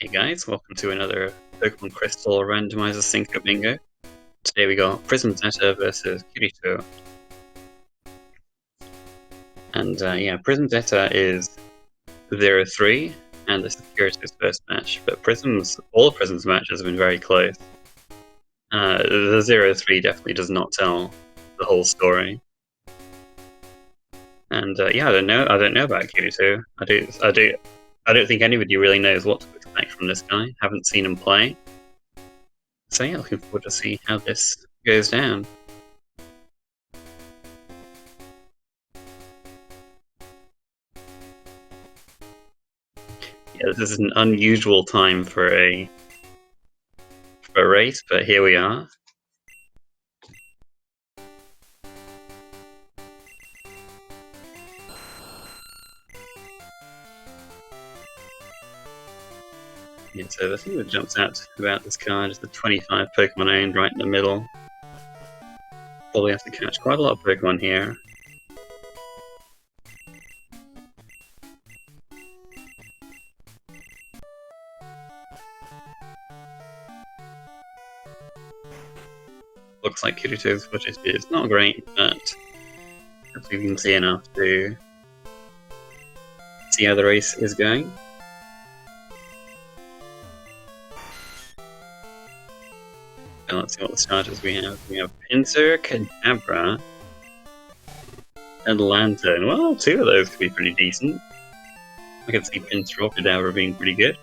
Hey guys, welcome to another Pokemon Crystal Randomizer Cinco Bingo. Today we got PrismZetta versus Kirito. And yeah, PrismZetta is 0-3, and this is Kirito's first match. But all of Prism's matches have been very close. The 0-3 definitely does not tell the whole story. And yeah, I don't know about Kirito. I don't think anybody really knows what to expect from this guy. Haven't seen him play. So yeah, looking forward to see how this goes down. Yeah, this is an unusual time for a race, but here we are. Yeah, so the thing that jumps out about this card is the 25 Pokemon owned right in the middle. Probably have to catch quite a lot of Pokemon here. Looks like Kirito's footage is not great, but hopefully we can see enough to see how the race is going. And let's see what the starters we have. We have Pinsir, Kadabra, and Lantern. Well, two of those could be pretty decent. I can see Pinsir or Kadabra being pretty good.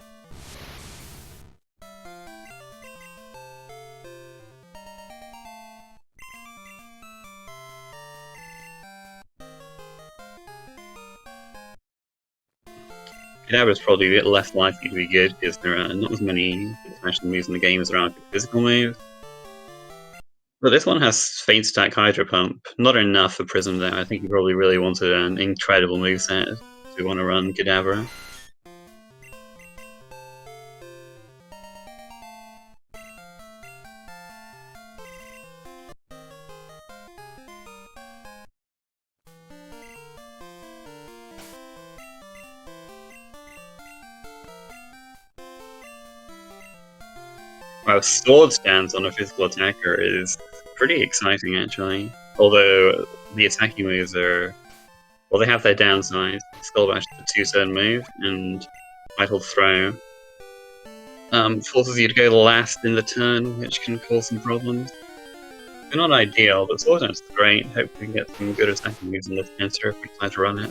Kadabra is probably a bit less likely to be good because there are not as many special moves in the game as there are physical moves. But this one has Faint Attack Hydro Pump. Not enough for Prism though. I think you probably really wanted an incredible moveset if you want to run Kadabra. Wow, Sword Stance on a physical attacker is pretty exciting actually. Although the attacking moves are... well, they have their downsides. Skull Bash is a 2-turn move, and Vital Throw forces you to go last in the turn, which can cause some problems. They're not ideal, but Sword Dance is great. Hopefully we can get some good attacking moves in this answer if we decide to run it.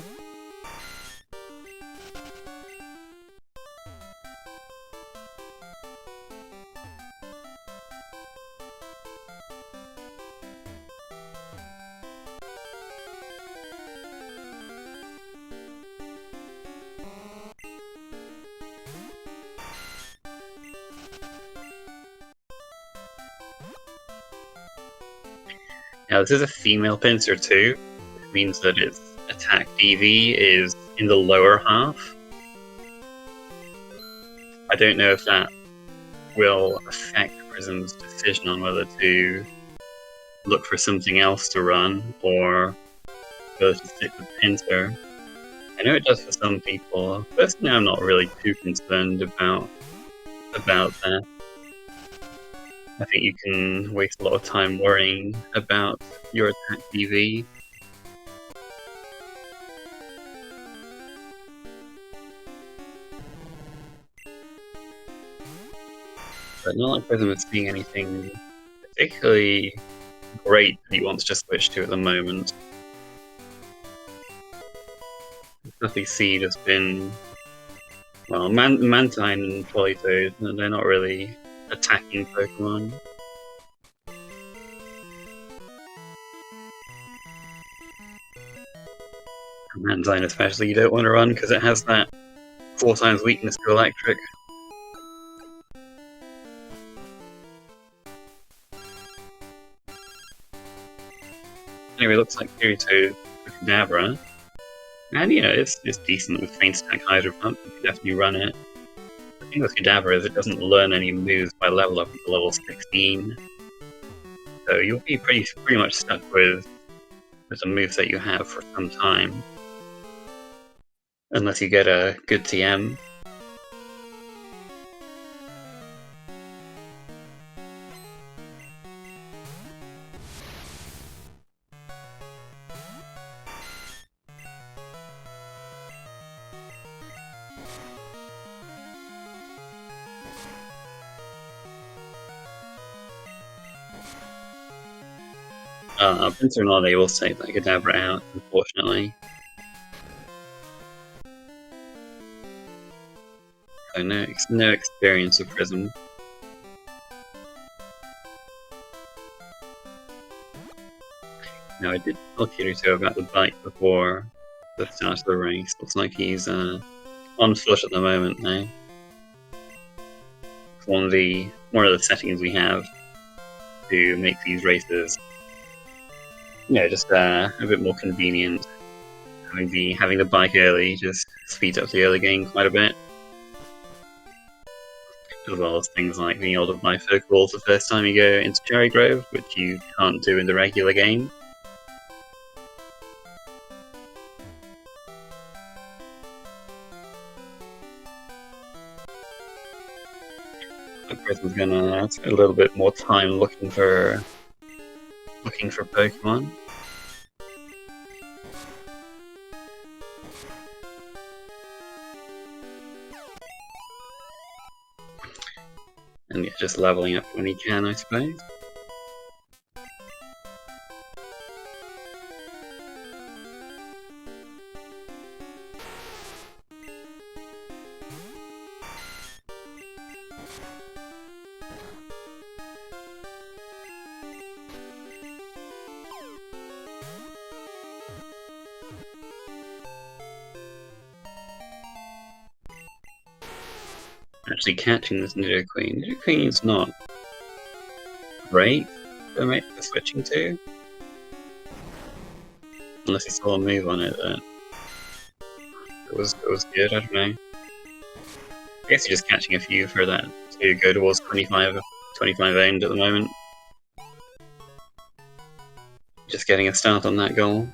Now this is a female Pinsir too, which means that its attack DV is in the lower half. I don't know if that will affect Prism's decision on whether to look for something else to run or whether to stick with Pinsir. I know it does for some people. Personally, I'm not really too concerned about that. I think you can waste a lot of time worrying about your attack DV. But not like Prism is seeing anything particularly great that he wants to switch to at the moment. Fluffy Seed has been... well, Mantine and Politoed, they're not really attacking Pokemon. Mantine especially you don't want to run because it has that 4 times weakness to Electric. Anyway, looks like Kirito with Kadabra. And you know, it's decent with Faint Attack Hydro Pump, you can definitely run it. The thing with Kadabra is it doesn't learn any moves by level up until level 16. So you'll be pretty much stuck with the moveset you have for some time. Unless you get a good TM. Prince are not able to take that Kadabra out, unfortunately. So no experience of Prism. Now I did tell Kirito about the bike before the start of the race. Looks like he's on foot at the moment now. It's one of the settings we have to make these races, just a bit more convenient. Having the bike early just speeds up the early game quite a bit. As well as things like being able to buy Pokeballs the first time you go into Cherry Grove, which you can't do in the regular game. The person's gonna spend a little bit more time looking for Pokemon. And yeah, just leveling up when he can, I suppose. Actually catching this Nidoqueen. Nidoqueen's not great for switching to. Unless he saw a move on it that it was good, I don't know. I guess you're just catching a few for that to go towards 25 end at the moment. Just getting a start on that goal.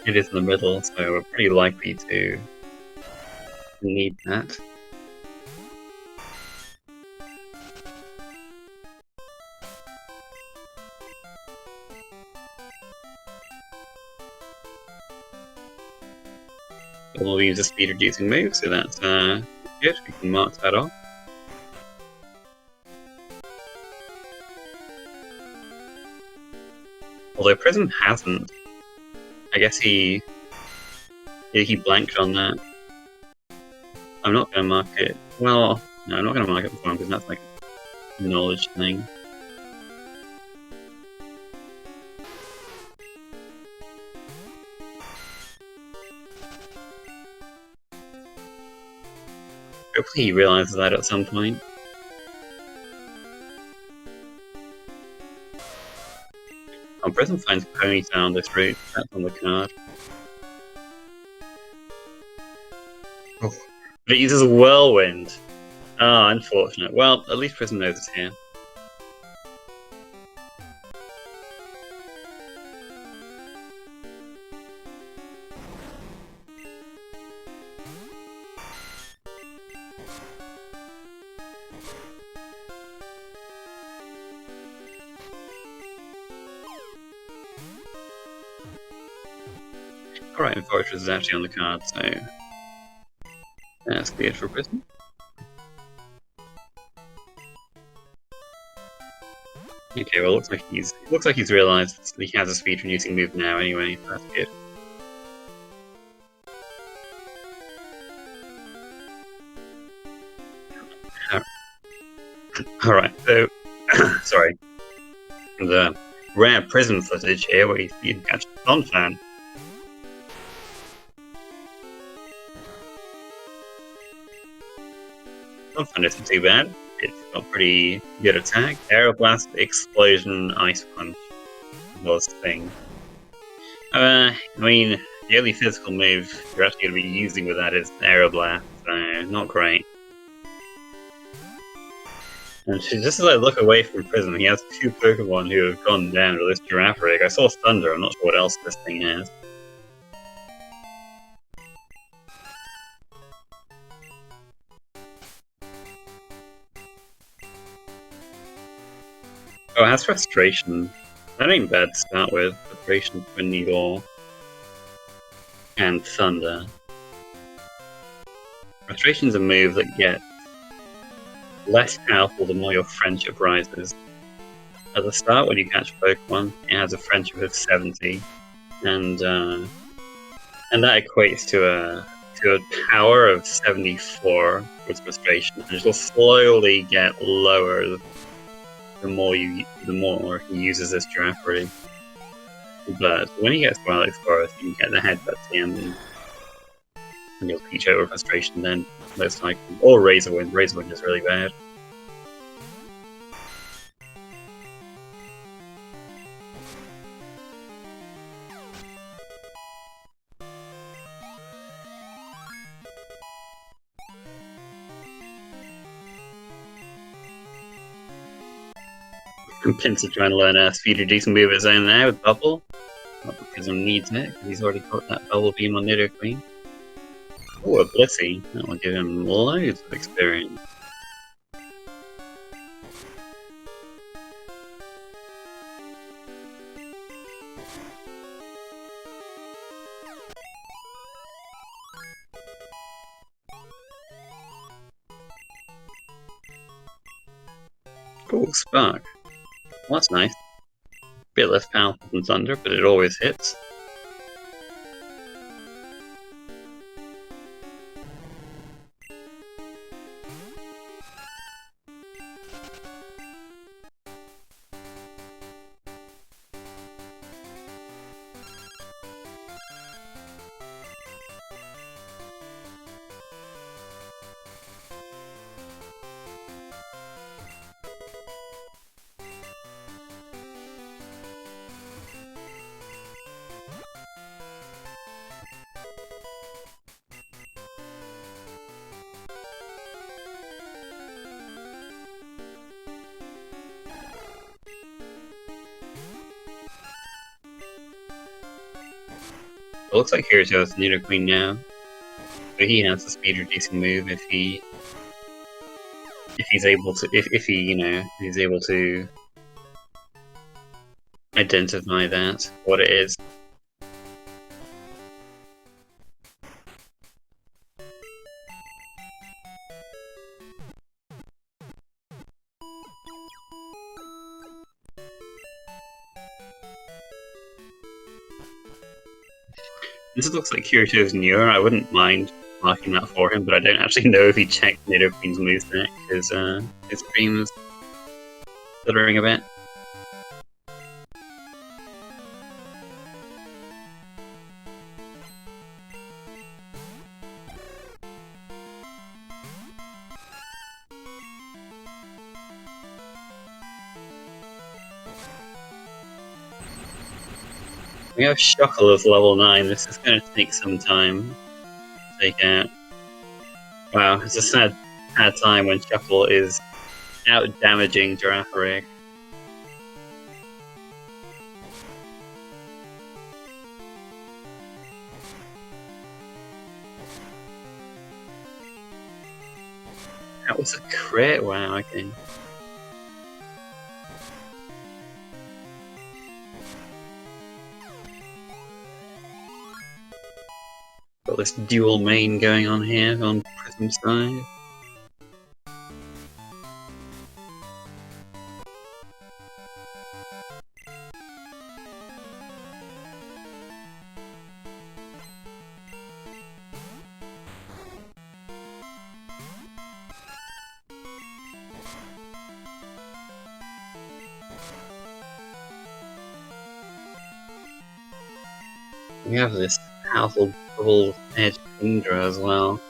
It is in the middle, so we're pretty likely to need that. We'll use a speed reducing move, so that's good. We can mark that off. Although Prism hasn't. I guess he blanked on that. I'm not going to mark it. Well, no, I'm not going to mark it for him because that's like a knowledge thing. Hopefully he realizes that at some point. Prism finds Ponytail on this route. That's on the card. Oh. But it uses Whirlwind. Ah, unfortunate. Well, at least Prism knows it's here. Alright, and Fortress is actually on the card, so that's cleared for Prism. Okay, well, looks like he's realised he has a speed reducing move now anyway. That's good. Alright, so sorry. The rare Prism footage here where you can catch a Donphan. Donphan isn't too bad. It's got pretty good attack. Aeroblast, Explosion, Ice Punch was the thing. I mean, the only physical move you're actually going to be using with that is Aeroblast, so not great. And just as I look away from Prism, he has two Pokemon who have gone down to this Girafarig. I saw Thunder, I'm not sure what else this thing has. Oh, it has Frustration. That ain't bad to start with. Frustration, Twin Needle, and Thunder. Frustration's a move that gets less powerful the more your friendship rises. At the start, when you catch a Pokemon, it has a friendship of 70, and that equates to a power of 74 with frustration, and it will slowly get lower the more he uses this Giraffere. But when he gets Twilight Forest, you get the headbutt TM, and you'll teach over frustration then, most likely. Or Razor Wind. Razor Wind is really bad. Pinsir trying to learn a speed reducing move of his own there with Bubble. Not that Prism needs it, because he's already got that Bubble Beam on Nidoqueen. Oh, a Blissey. That will give him loads of experience. Cool, Spark. Well, that's nice. Bit less powerful than Thunder, but it always hits. It looks like Kirito has Nidoqueen now, but he has the speed reducing move if he's able to he's able to identify that what it is. This looks like Kirito's newer. I wouldn't mind marking that for him, but I don't actually know if he checked Nidoqueen's moveset because his stream is stuttering a bit. We have Shuckle as level 9. This is going to take some time to take out. Wow, it's a sad time when Shuckle is out-damaging Giraffere. That was a crit? Wow, okay. Got this dual main going on here on Prism's side. We have this powerful double-edged Indra as well.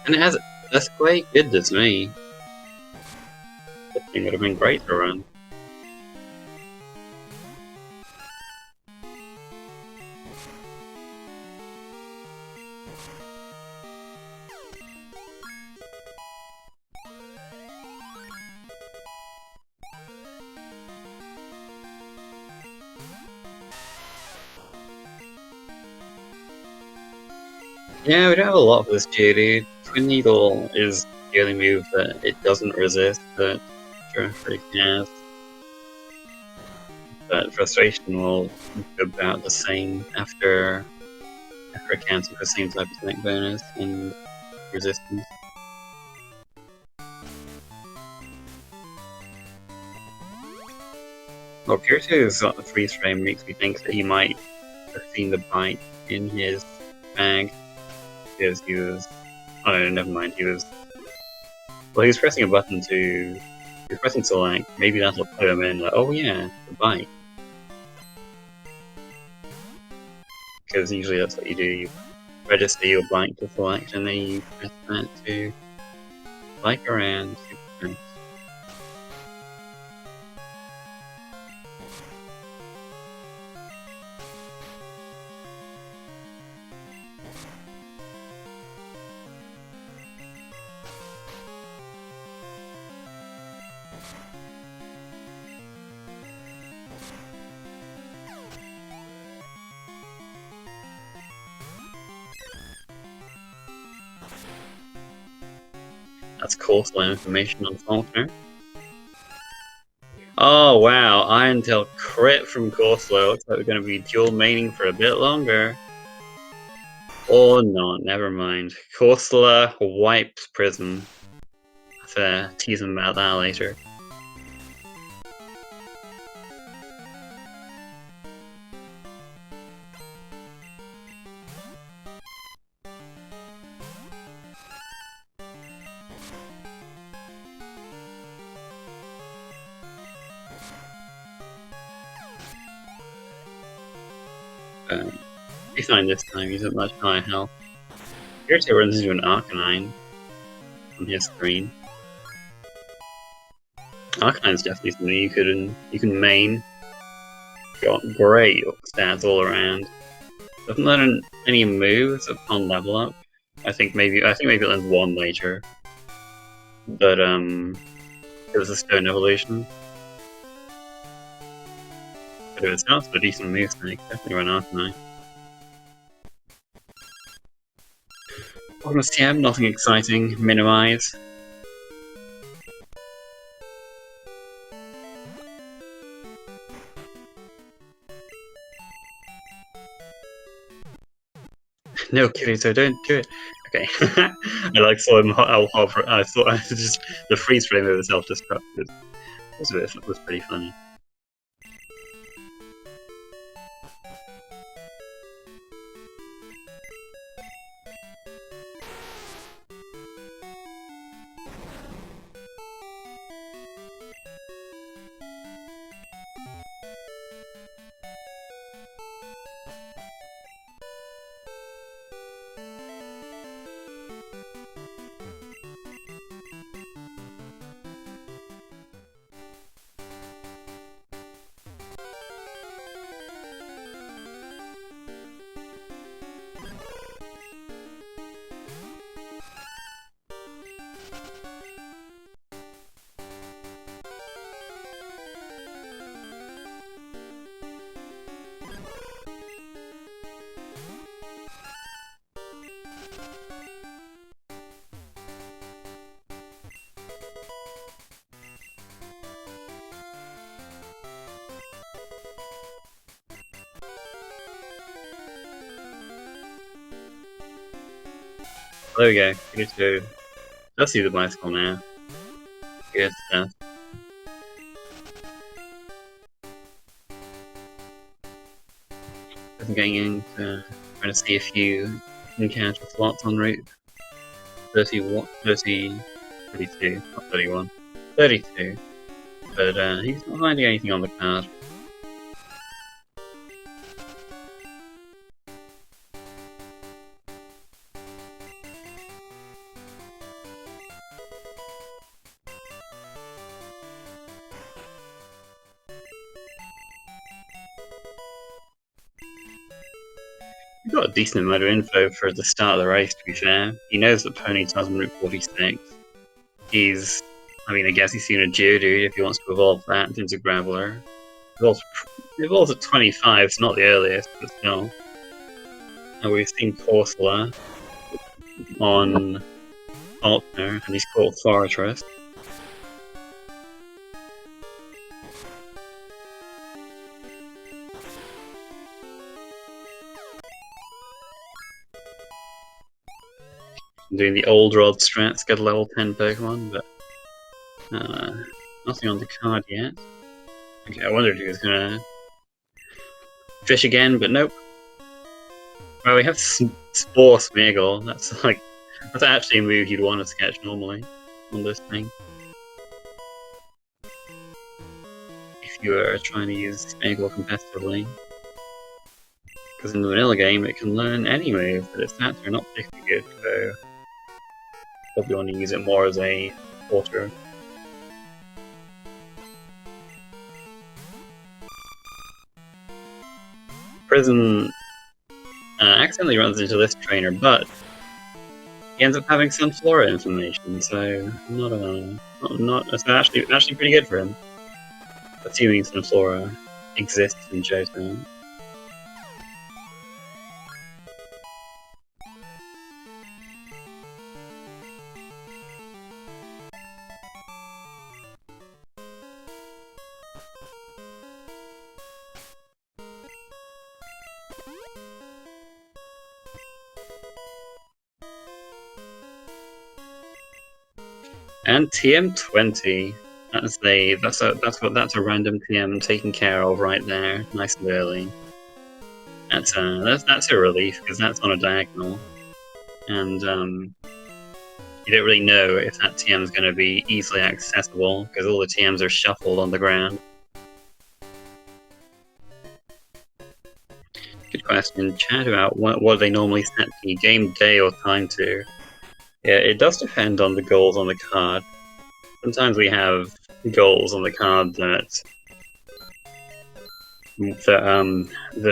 And it has that's quite good to me. That thing would have been great to run. Yeah, we don't have a lot of this Geodude. Twin Needle is the only move that it doesn't resist, that Jurassic has. But Frustration will do about the same after accounting for the same type of attack bonus and resistance. Well, Kirito's freeze frame makes me think that he might have seen the bite in his bag because he was. Oh no, never mind. He was. Well, he was pressing a button to. He was pressing select. Maybe that'll put him in. Like, oh yeah, the bite. Because usually that's what you do. You register your bike to select, and then you press that to bike around. Super nice. That's coastal information on Faulkner. Oh wow, Iron Tail crit from Corsola. Looks like we're going to be dual maining for a bit longer. Or not, never mind. Corsola wipes Prism. I'll tease him about that later. He's fine this time, he's at much higher health. Kirito runs into an Arcanine on his screen. Arcanine's definitely something you can main. Got great stats all around. Doesn't learn any moves upon level up. I think maybe it learns one later. But it was a stone evolution. But if it starts with a decent move snake, definitely run Arcanine. Almost TM, nothing exciting. Minimize. No, Kirito, don't do it. Okay. I saw him. I thought just the freeze frame of the self-destructed. It was pretty funny. There we go. Kirito does see the bicycle now. Good stuff. I'm going in to try to see a few encounter slots en route. 32, not 31. 32. But he's not finding anything on the card. We've got a decent amount of info for the start of the race, to be fair. He knows that Ponyta's on Route 46. I guess he's seen a Geodude if he wants to evolve that into Graveler. Evolves at 25, it's not the earliest, but still. And we've seen Corsola. on Altner, and he's called Fortress. I'm doing the old rod strats, get a level 10 Pokemon, but nothing on the card yet. Okay, I wondered if he was gonna fish again, but nope. Well, we have Spore Smeargle. That's actually a move you'd want to catch normally on this thing. If you were trying to use Smeargle competitively. Because in the vanilla game it can learn any move, but its stats are not particularly good, so probably want to use it more as a porter. Prism accidentally runs into this trainer, but he ends up having Sunflora information, so it's actually pretty good for him. Assuming Sunflora exists in Johto. And TM20. That's a random TM taken care of right there, nice and early. That's a relief because that's on a diagonal, and you don't really know if that TM is going to be easily accessible because all the TMs are shuffled on the ground. Good question. Chat about what they normally set the game day or time to. Yeah, it does depend on the goals on the card. Sometimes we have goals on the card that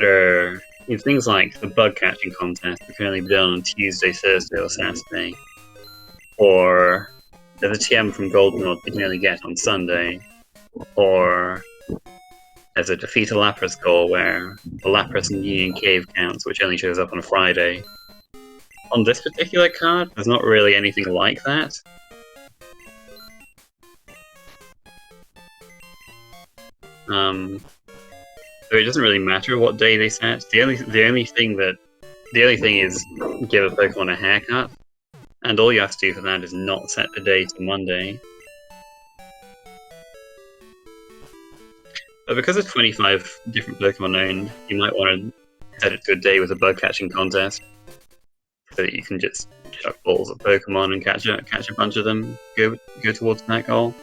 are things like the bug catching contest that can only be done on Tuesday, Thursday, or Saturday, or there's a TM from Goldenrod you can only get on Sunday, or there's a defeat a Lapras goal where the Lapras in Union Cave counts, which only shows up on a Friday. On this particular card, there's not really anything like that. So it doesn't really matter what day they set. The only thing is give a Pokemon a haircut, and all you have to do for that is not set the day to Monday. But because there's 25 different Pokemon owned, you might want to set it to a day with a bug catching contest, so that you can just chuck balls at Pokemon and catch a bunch of them, go towards that goal.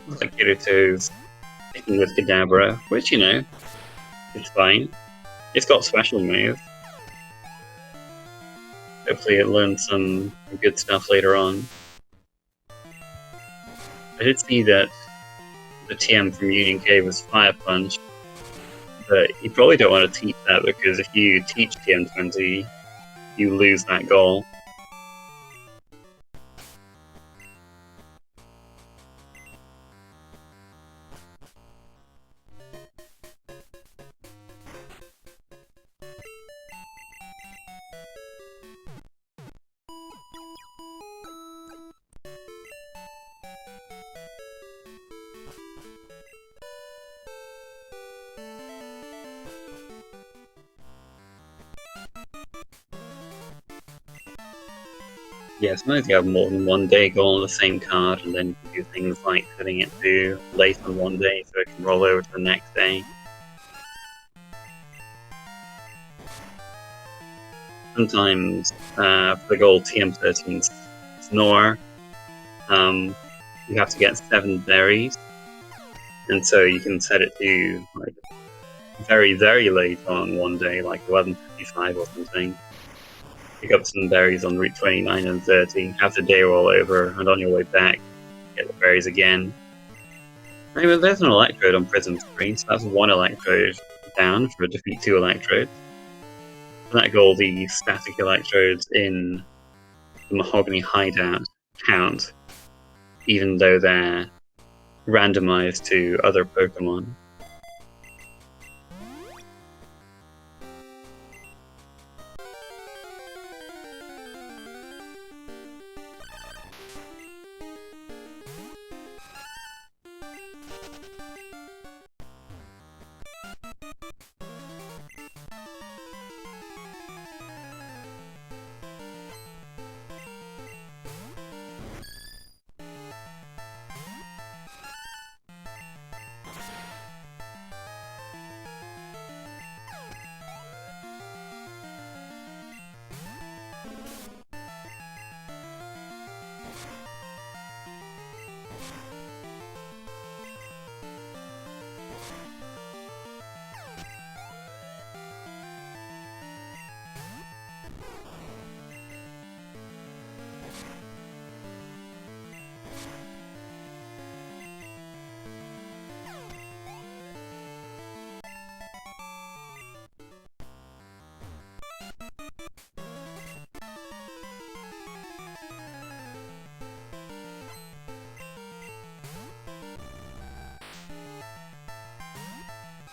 Looks like Kirito's sticking with Kadabra, which, it's fine. It's got special moves. Hopefully it learns some good stuff later on. I did see that the TM from Union Cave was Fire Punch, but you probably don't want to teach that because if you teach TM20, you lose that goal. Yeah, sometimes you have more than one day goal on the same card, and then you can do things like putting it to late on one day so it can roll over to the next day. Sometimes, for the goal TM13 Snore, you have to get 7 berries, and so you can set it to like very, very late on one day, like 11:55 or something. Pick up some berries on Route 29 and 30, have the day roll over, and on your way back, get the berries again. Anyway, there's an Electrode on Prism's screen, so that's 1 Electrode down for a defeat 2 Electrodes. For that goal, the static Electrodes in the Mahogany Hideout count, even though they're randomized to other Pokemon.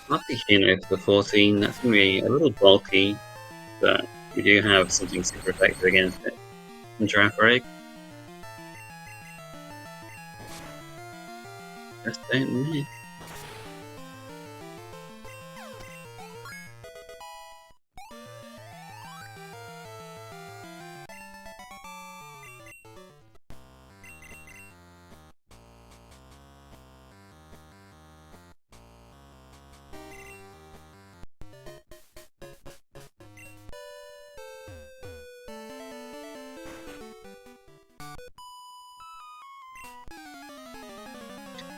Not the Hino for the 14, that's going to be a little bulky, but we do have something super effective against it. And Giraffe Egg. Just don't miss.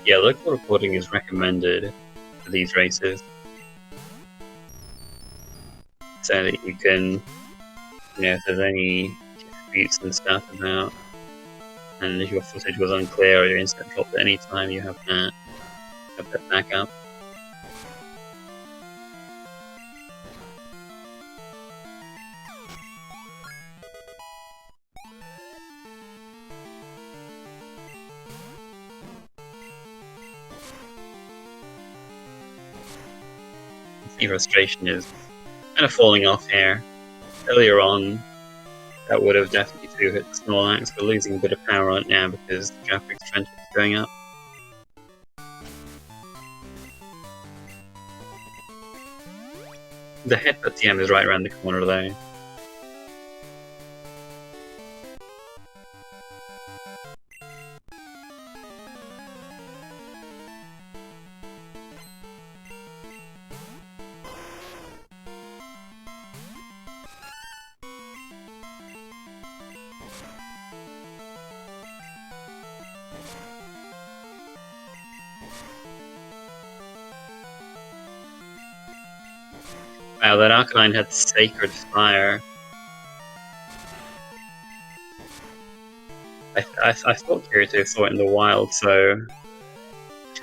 Yeah, local reporting is recommended for these races, so that you can, if there's any disputes and stuff about, and if your footage was unclear or your instant dropped at any time, you have that backup. The frustration is kind of falling off here. Earlier on, that would have definitely 2-hit the Snorlax. We're losing a bit of power on it now because the Giraffe strength is going up. The headbutt TM is right around the corner though. Wow, that Arcanine had Sacred Fire. I thought Kirito saw it in the wild, so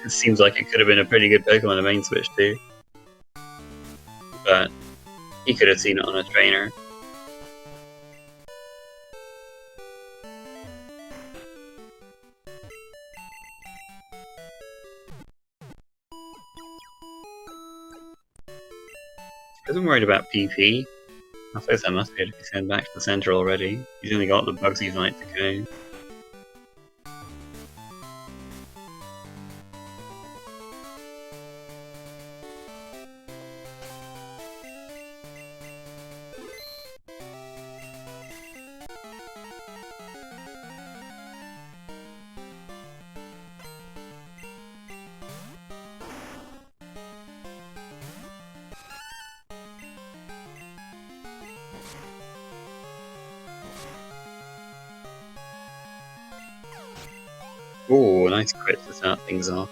it seems like it could have been a pretty good Pokemon to main switch too. But he could have seen it on a trainer. Because I'm worried about PP. I suppose I must be able to send back to the center already. He's only got the Bugsy's Night to go. Ooh, nice crit to start things off.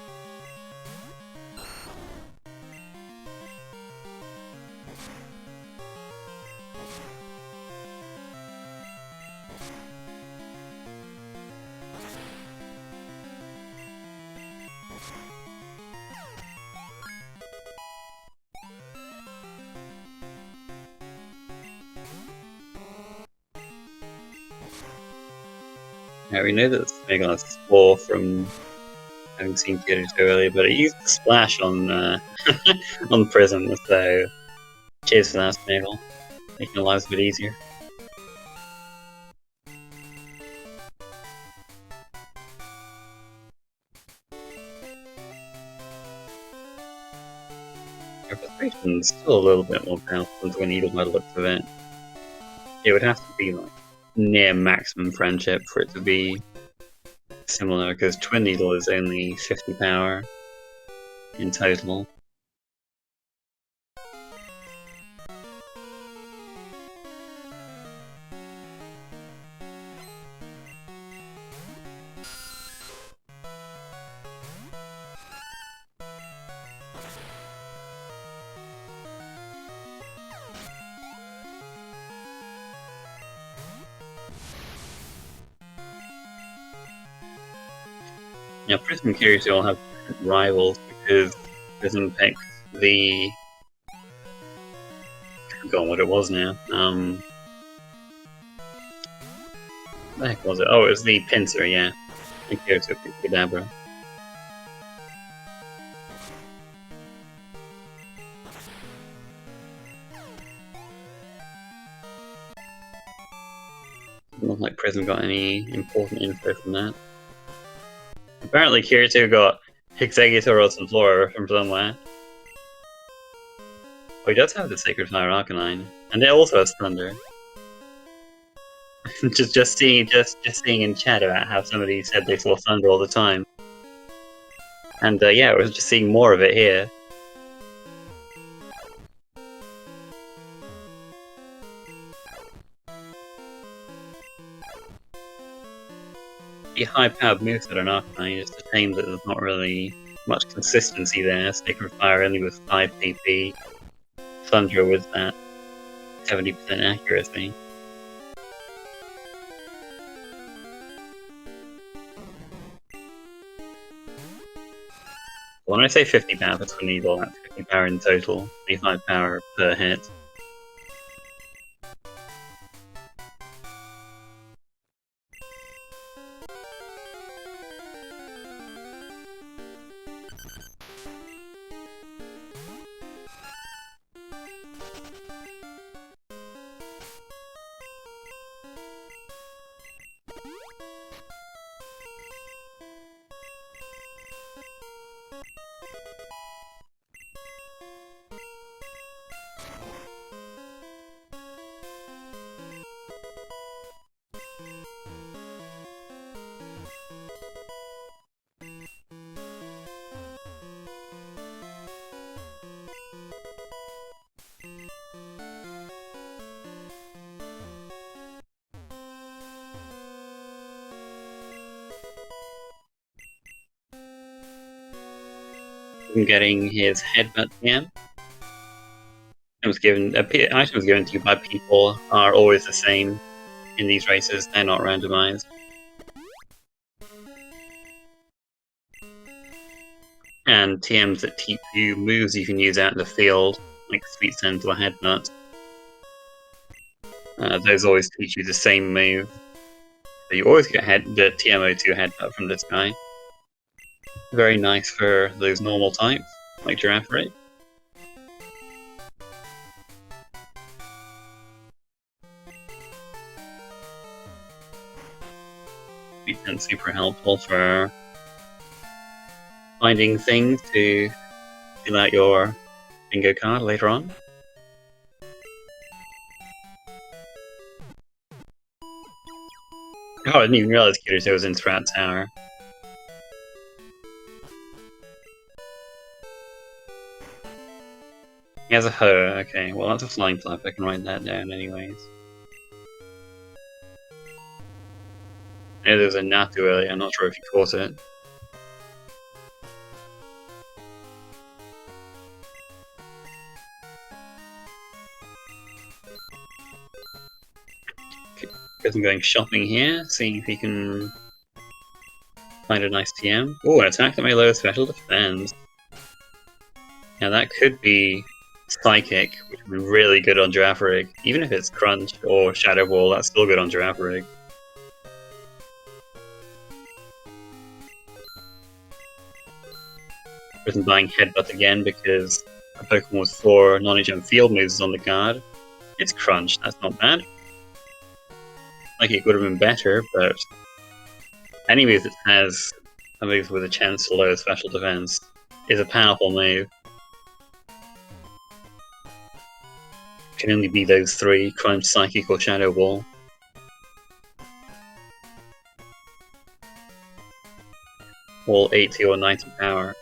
Yeah, we know that Smeagol has Spore from having seen Kirito earlier, but it used Splash on on Prism, so cheers for that, Smeagol. Making our lives a bit easier. Your frustration's still a little bit more powerful than Twin Needle by the looks of it. It would have to be like near maximum friendship for it to be similar, because Twin Needle is only 50 power in total. Now, Prism and Kirito all have different rivals because Prism picked the. I've forgotten what it was now. What the heck was it? Oh, it was the Pincer, yeah. And Kirito picked the Dabra. Doesn't look like Prism got any important info from that. Apparently, Kirito got Executor or Flora from somewhere. Oh, he does have the Sacred Fire Arcanine, and it also has Thunder. just seeing in chat about how somebody said they saw Thunder all the time, and yeah, I was just seeing more of it here. The high-powered moveset on Arcanine is a shame that there's not really much consistency there. Sacred Fire only with 5 PP, Thunder with that 70% accuracy. When I say 50 power for Twin Needle, that's 50 power in total, 25 power per hit. Getting his headbutt TM. Items given to you by people are always the same in these races, they're not randomized. And TMs that teach you moves you can use out in the field, like Sweet Scent or Headbutt. Those always teach you the same move. So you always get the TM02 Headbutt from this guy. Very nice for those normal types, like Giraffere. And super helpful for finding things to fill out your bingo card later on. Oh, I didn't even realize Kirito was in Sprout Tower. He has a Ho, okay. Well, that's a Flying Flap, I can write that down anyways. I know there was a Natu earlier, I'm not sure if you caught it. Guess I'm going shopping here, seeing if he can find a nice TM. Oh, an attack at my lowest special defense. Now that could be Psychic, which would be really good on Giraffere. Even if it's Crunch or Shadow Ball, that's still good on Giraffere. Prism buying Headbutt again because a Pokemon with 4 non-HM field moves on the card. It's Crunch, that's not bad. Like it would have been better, but any move that has a move with a chance to lower special defense is a powerful move. It can only be those 3, Crunch, Psychic, or Shadow Ball. All 80 or 90 power.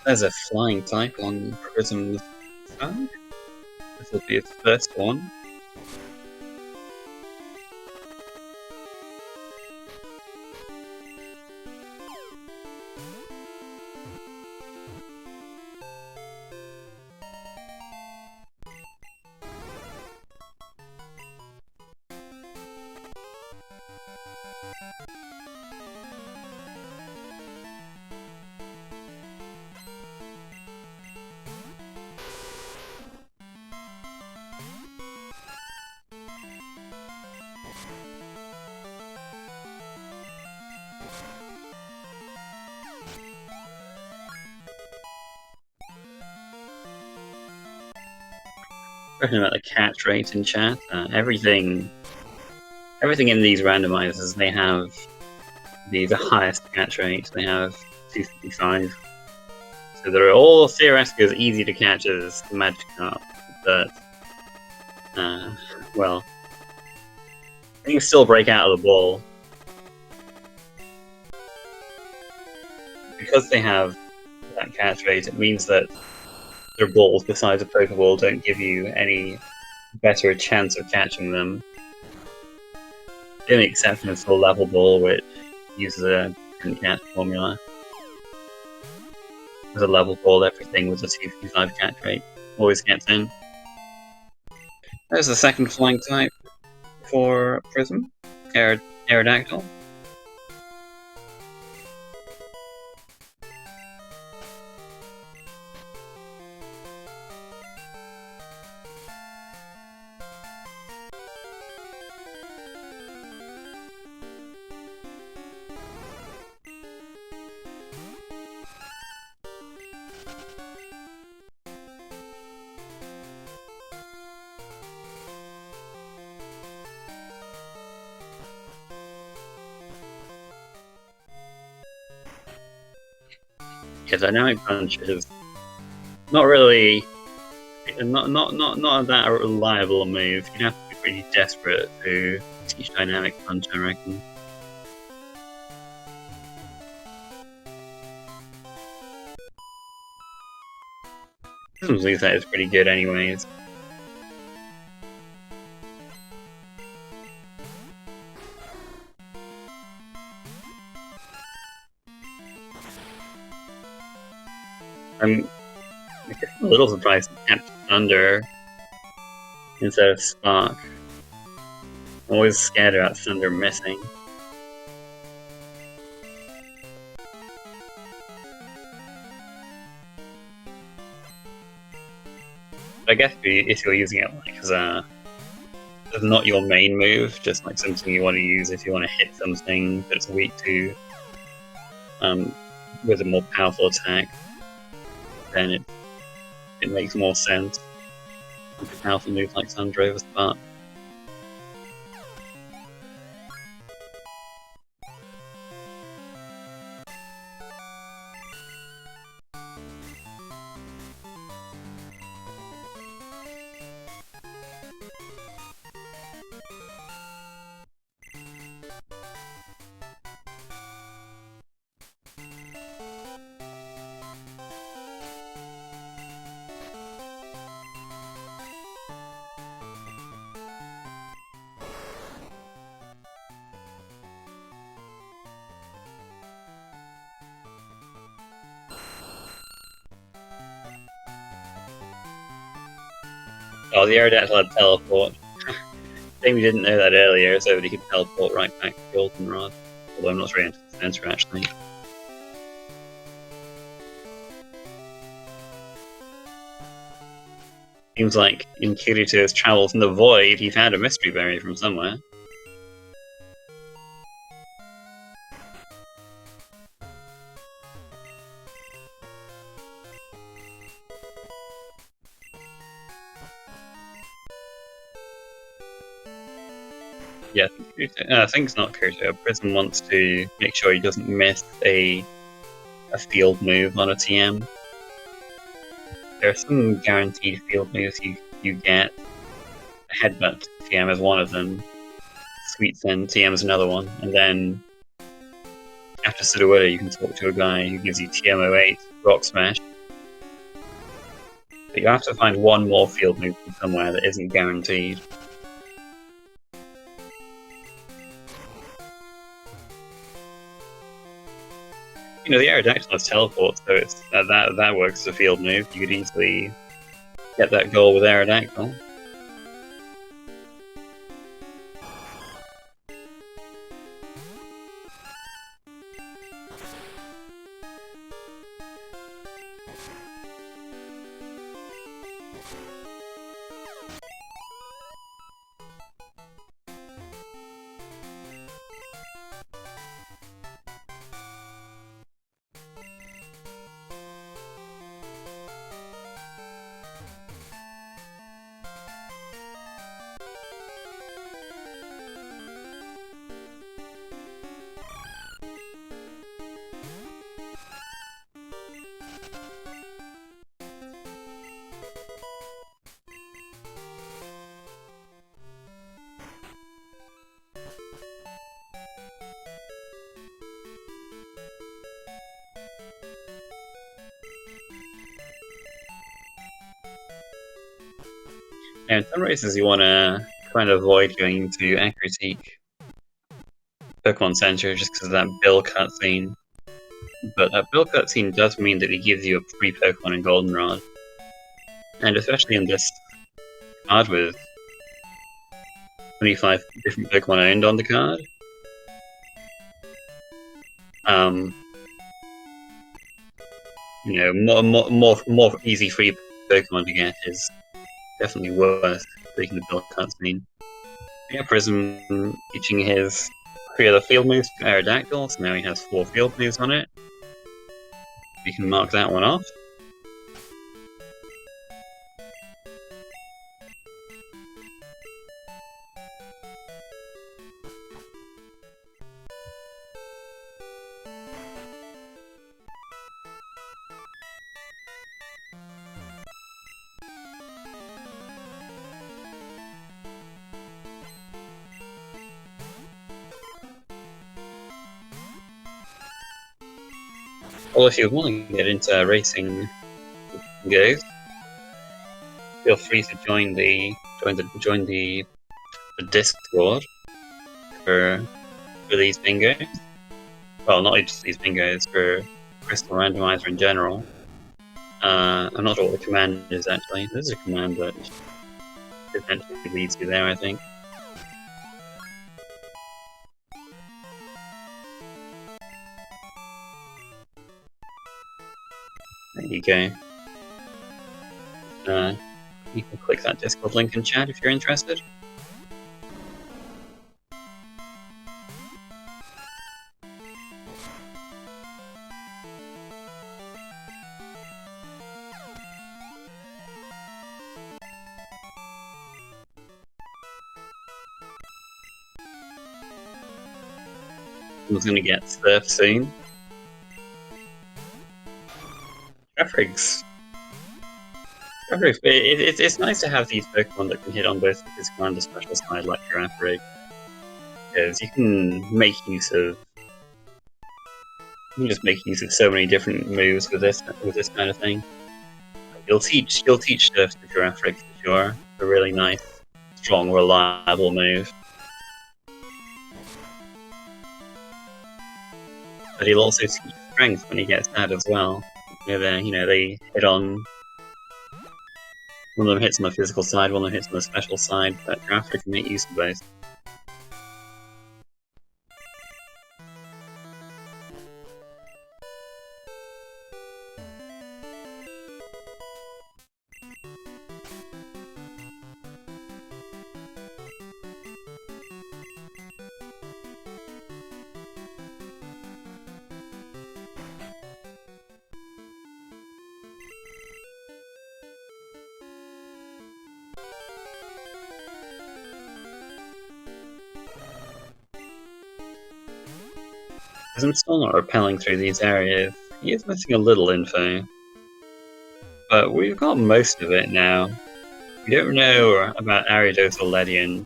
There's a flying type on Prism's side. This will be its first one. Talking about the catch rate in chat, everything in these randomizers, they have the highest catch rate. They have 255. So they're all theoretically as easy to catch as Magikarp, but well, they can still break out of the ball. Because they have that catch rate, it means that their balls besides a Pokeball don't give you any better chance of catching them. The only exception is for Level Ball, which uses a different catch formula. With a Level Ball, everything with a 255 catch rate always gets in. There's the second flying type for Prism, Aerodactyl. Yeah, Dynamic Punch is not really not that reliable a move. You'd have to be pretty desperate to teach Dynamic Punch, I reckon. Prism's move set is pretty good anyways. I'm a little surprised it kept Thunder instead of Spark. I'm always scared about Thunder missing. I guess if you're using it like as not your main move, just like something you want to use if you want to hit something that's weak to with a more powerful attack, then it makes more sense. With a powerful move like Thunder over Spark. Oh, the Aerodactyl had teleport. Maybe didn't know that earlier, so that he could teleport right back to Goldenrod. Although I'm not sure into the center actually. Seems like in Kirito's travels in the void, he found a mystery berry from somewhere. Yeah, I think it's not Kirito. Prism wants to make sure he doesn't miss a field move on a TM. There are some guaranteed field moves you get. Headbutt TM is one of them. Sweet Send TM is another one. And then after Sudowoodo, you can talk to a guy who gives you TM08, Rock Smash. But you have to find one more field move from somewhere that isn't guaranteed. You know, the Aerodactyl has teleport, so it's that works as a field move. You could easily get that goal with Aerodactyl. Now, in some races, you want to kind of avoid going to Acrotique Pokemon Center just because of that Bill cutscene. But that Bill cutscene does mean that he gives you a free Pokemon in Goldenrod. And especially in this card with 25 different Pokemon owned on the card. You know, more easy free Pokemon to get is definitely worth taking the Bill cutscene. Yeah, Prism teaching his 3 other field moves to Aerodactyl, so now he has 4 field moves on it. We can mark that one off. Well, if you want to get into racing goes, feel free to join the Discord for these bingos. Well, not just these bingos, for Crystal Randomizer in general. I'm not sure what the command is actually. There's a command that potentially leads you there, I think. There you go. You can click that Discord link in chat if you're interested. Who's gonna get Surf soon? Trafrig's. It's nice to have these Pokemon that can hit on both the physical and the special side, like Trafrig, because you can make use of. You can just make use of so many different moves with this kind of thing. You'll teach Surf to Trafrig for sure. It's a really nice, strong, reliable move. But he'll also teach Strength when he gets that as well. You know, they hit on One of them hits on the physical side, one of them hits on the special side, but Drafter can make use of both. As I'm still not rappelling through these areas, he is missing a little info. But we've got most of it now. We don't know about Ariados or Ledian.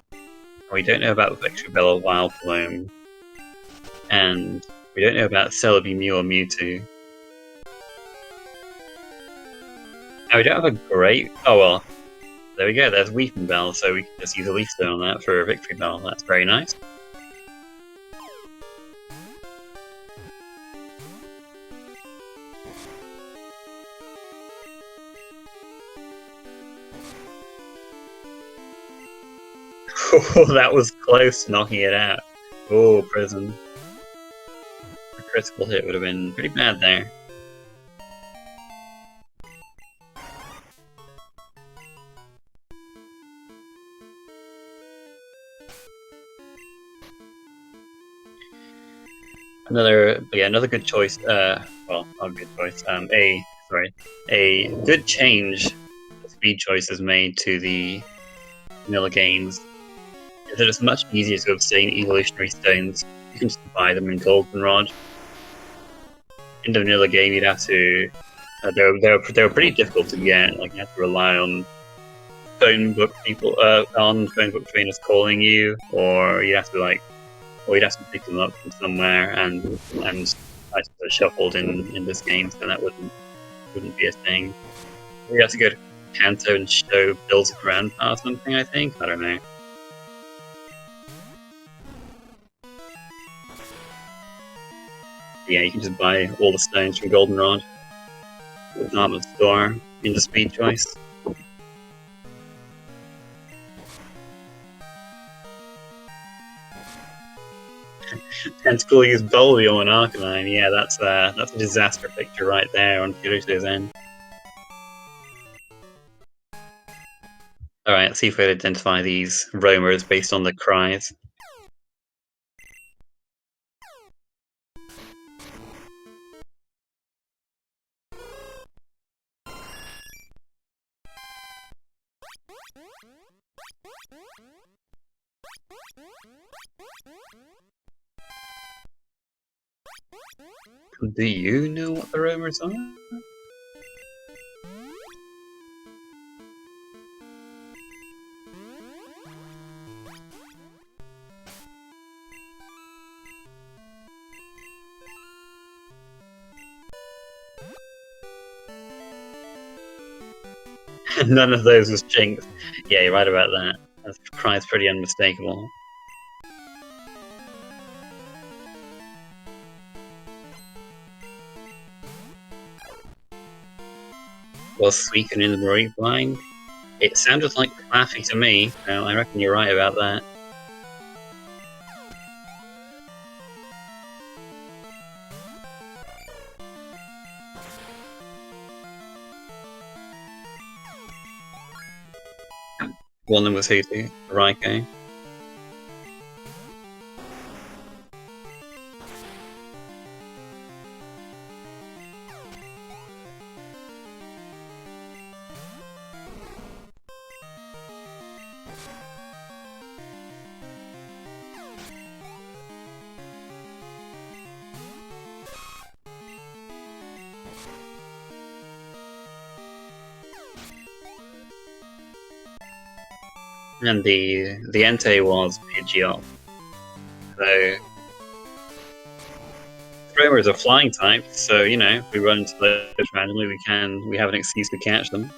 We don't know about Victory Bell or Wild Bloom. And we don't know about Celebi Mew or Mewtwo. And we don't have a great... Oh well, there we go, there's Weeping Bell, so we can just use a Leaf Stone on that for a Victory Bell. That's very nice. Oh, that was close to knocking it out. Oh, Prism. A critical hit would have been pretty bad there. Another good choice. Well, not a good choice. A good change the speed choices made to the vanilla games. That it's much easier to obtain evolutionary stones. You can just buy them in Goldenrod. In the vanilla game, you'd have to. They were pretty difficult to get. Like you had to rely on phone book trainers calling you, or you'd have to pick them up from somewhere, and I suppose shuffled in this game, so that wouldn't be a thing. Or you have to go to Kanto and show Bill's grandpa or something. I think, I don't know. Yeah, you can just buy all the stones from Goldenrod with Armored Store in the speed choice. Tentacle use Bolio on Arcanine. Yeah, that's a disaster picture right there on Kirito's end. Alright, let's see if we can identify these roamers based on the cries. Do you know what the roamers are? None of those was Jinx. Yeah, you're right about that. That cry's pretty unmistakable. Was Suicune in the Marine Blind? It sounded like Claffy to me, so I reckon you're right about that. One of them was Hooty, Raikou. And the Entei was Pidgeot. So Thrower is a flying type, so you know, if we run into those randomly, we have an excuse to catch them.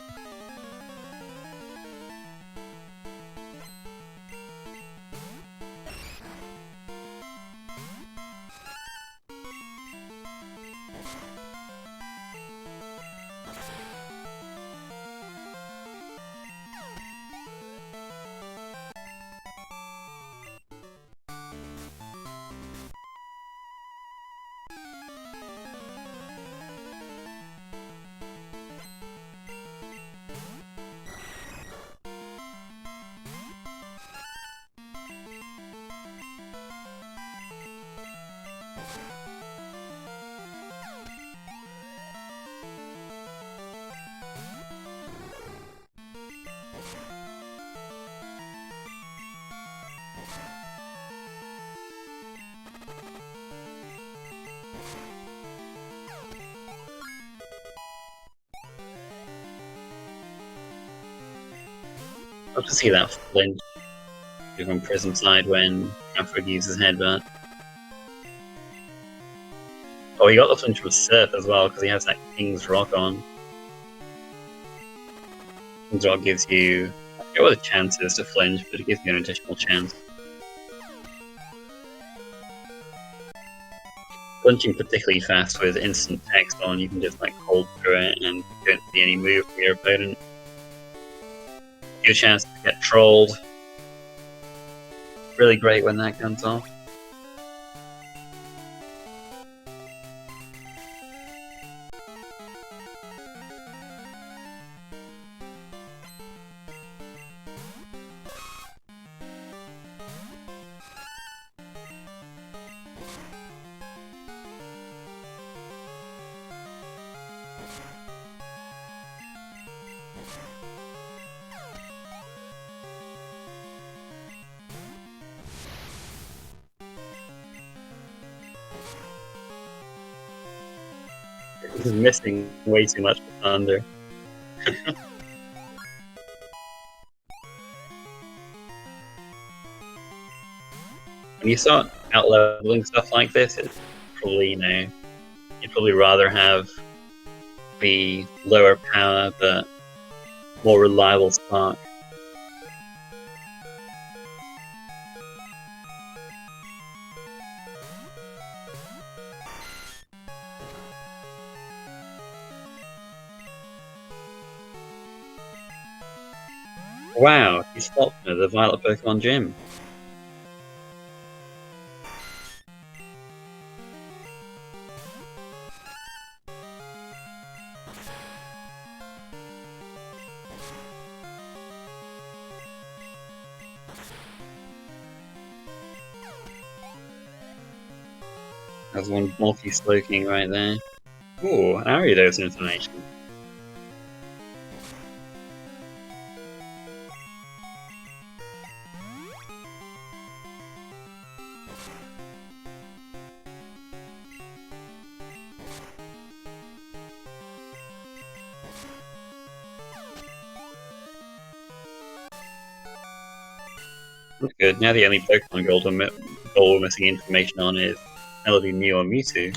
love to see that flinch from Prism side when Alfred uses Headbutt. Oh, he got the flinch from Surf as well because he has that King's Rock on. King's Rock gives you, I forget what the chance is to flinch, but it gives you an additional chance. Flinching particularly fast with instant text on, you can just like hold through it and you don't see any move from your opponent. Good chance to get trolled. Really great when that comes off. This is missing way too much thunder. When you start out-leveling stuff like this, it's probably, you'd probably rather have the lower power but more reliable spark. Wow, he stopped the Violet Pokemon Gym. There's one multi-sloking right there. Ooh, Ariados information. That's good. Now the only Pokemon goal we're missing information on is LB Mew or Mewtwo.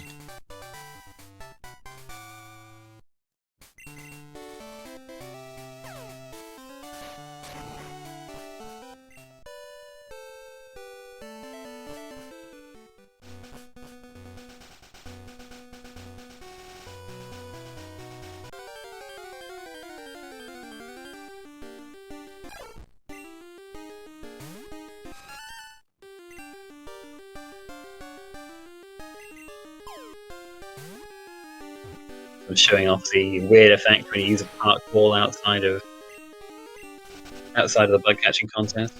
I'm showing off the weird effect when you use a Park Ball outside of the bug catching contest.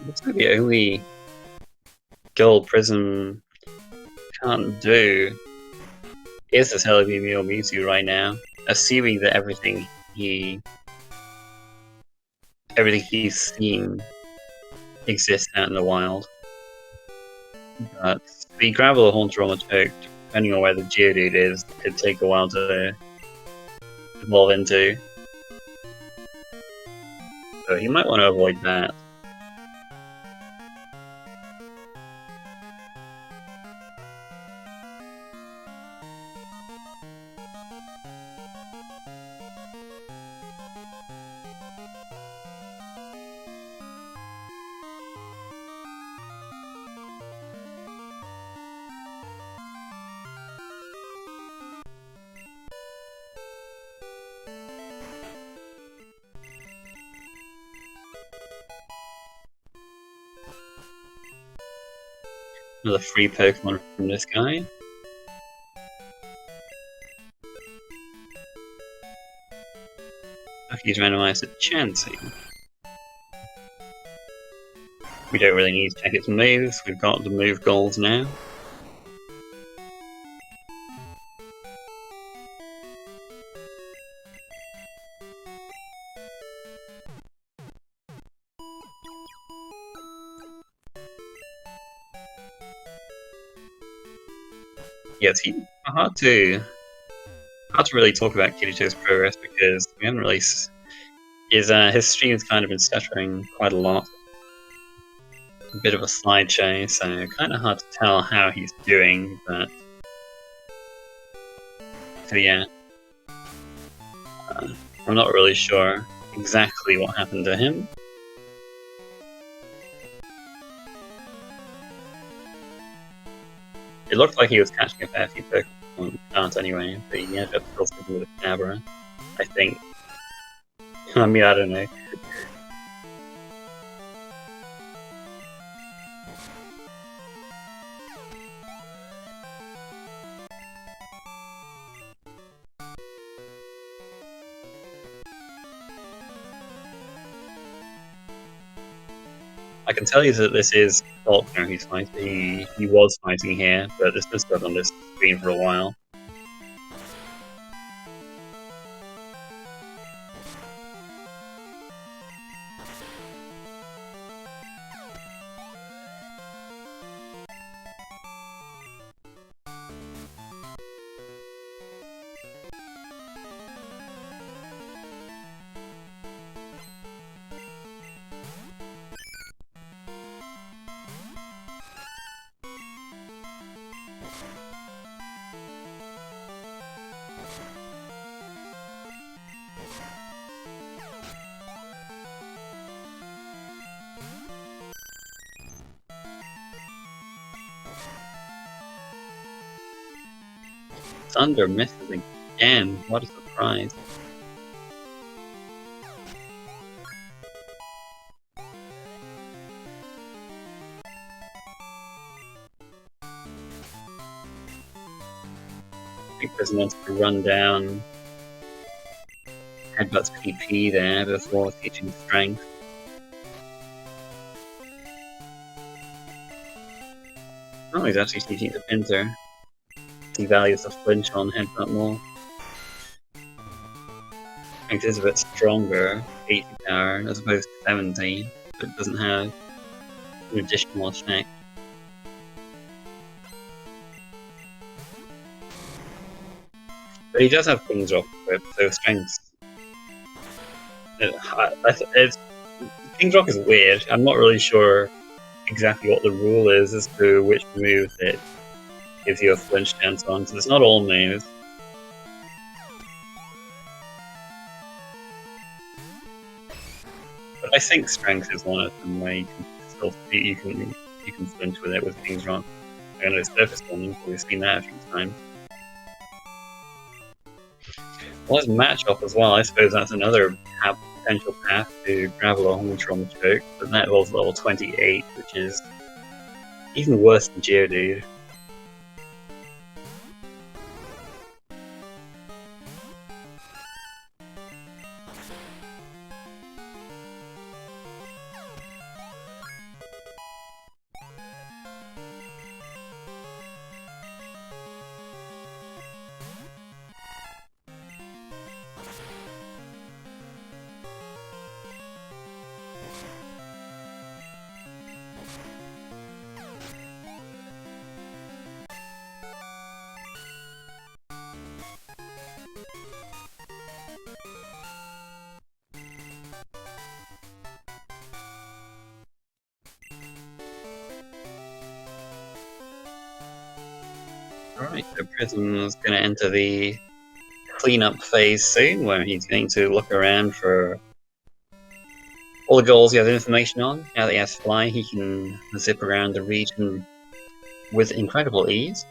Looks like the only gold Prism can't do is this LB Mew or Mewtwo right now, assuming that everything he's seen exists out in the wild. But the Gravel or Haunter on the Toke, depending on where the Geodude is, could take a while to evolve into. So he might want to avoid that. Another free Pokemon from this guy. He's randomized to Chansey. We don't really need to check its moves, we've got the move goals now. Yeah, it's hard to really talk about Kirito's progress because we haven't really. His stream's kind of been stuttering quite a lot. A bit of a slideshow, so kind of hard to tell how he's doing, but. So yeah. I'm not really sure exactly what happened to him. It looked like he was catching a fair few Pokemon, can't anyway, but he ended up still sticking with a Cabra, I think. I mean, I don't know. I can tell you that this is Faulkner who's fighting. He was fighting here, but this has been on this screen for a while. Thunder misses again. What a surprise. I think Prism wants to run down Headbutt's PP there before teaching Strength. Oh, he's actually teaching the Pincer. He values the flinch on Headbutt more. Strength is a bit stronger, 80 power as opposed to 70, but it doesn't have an additional effect. But he does have King's Rock equipped, so Strength. King's Rock is weird. I'm not really sure exactly what the rule is as to which move it gives you a flinch chance on, so it's not all moves. But I think Strength is one of them where you can still you can flinch with it with King's Rock. I know Surface Bonding, we've seen that a few times. Well, there's Match Up as well. I suppose that's another potential path to Gravel on from Choke, but that was level 28, which is even worse than Geodude. Alright, so Prism's going to enter the cleanup phase soon, where he's going to look around for all the goals he has information on. Now that he has Fly, he can zip around the region with incredible ease.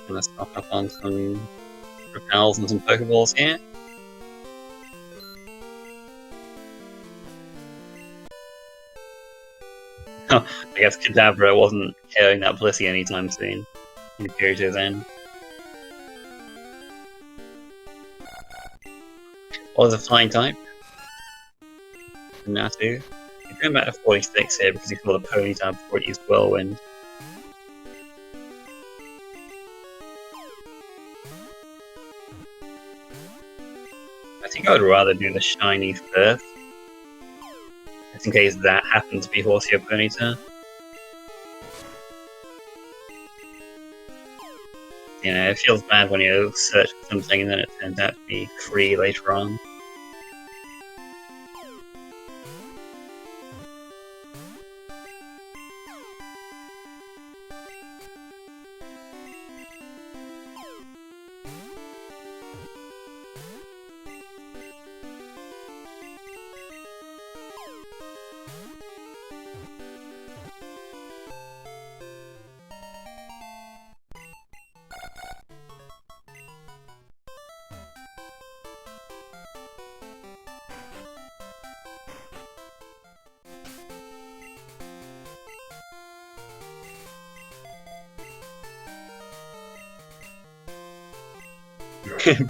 Gonna stock up on some repels and some Pokeballs here. Oh, I guess Kadabra wasn't carrying that Blissey anytime soon in Kirito's end. What was a flying type? Natu. He's going back to 46 here because he saw the Ponyta before it used Whirlwind. I think I would rather do the shiny first, just in case that happens to be Horsey or Ponyta. You know, it feels bad when you search for something and then it turns out to be free later on.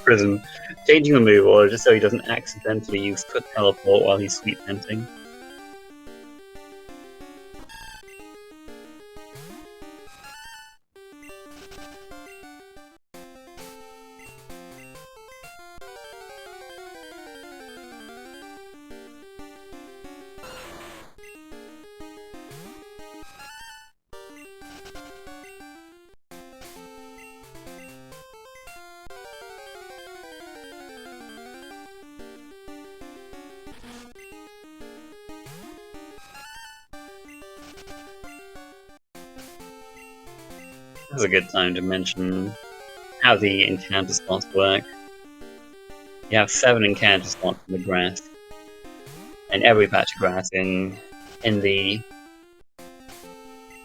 Prism. Changing a move order just so he doesn't accidentally use Quick Teleport while he's Sweet Tempting. This is a good time to mention how the encounter slots work. You have 7 encounter slots in the grass, and every patch of grass in the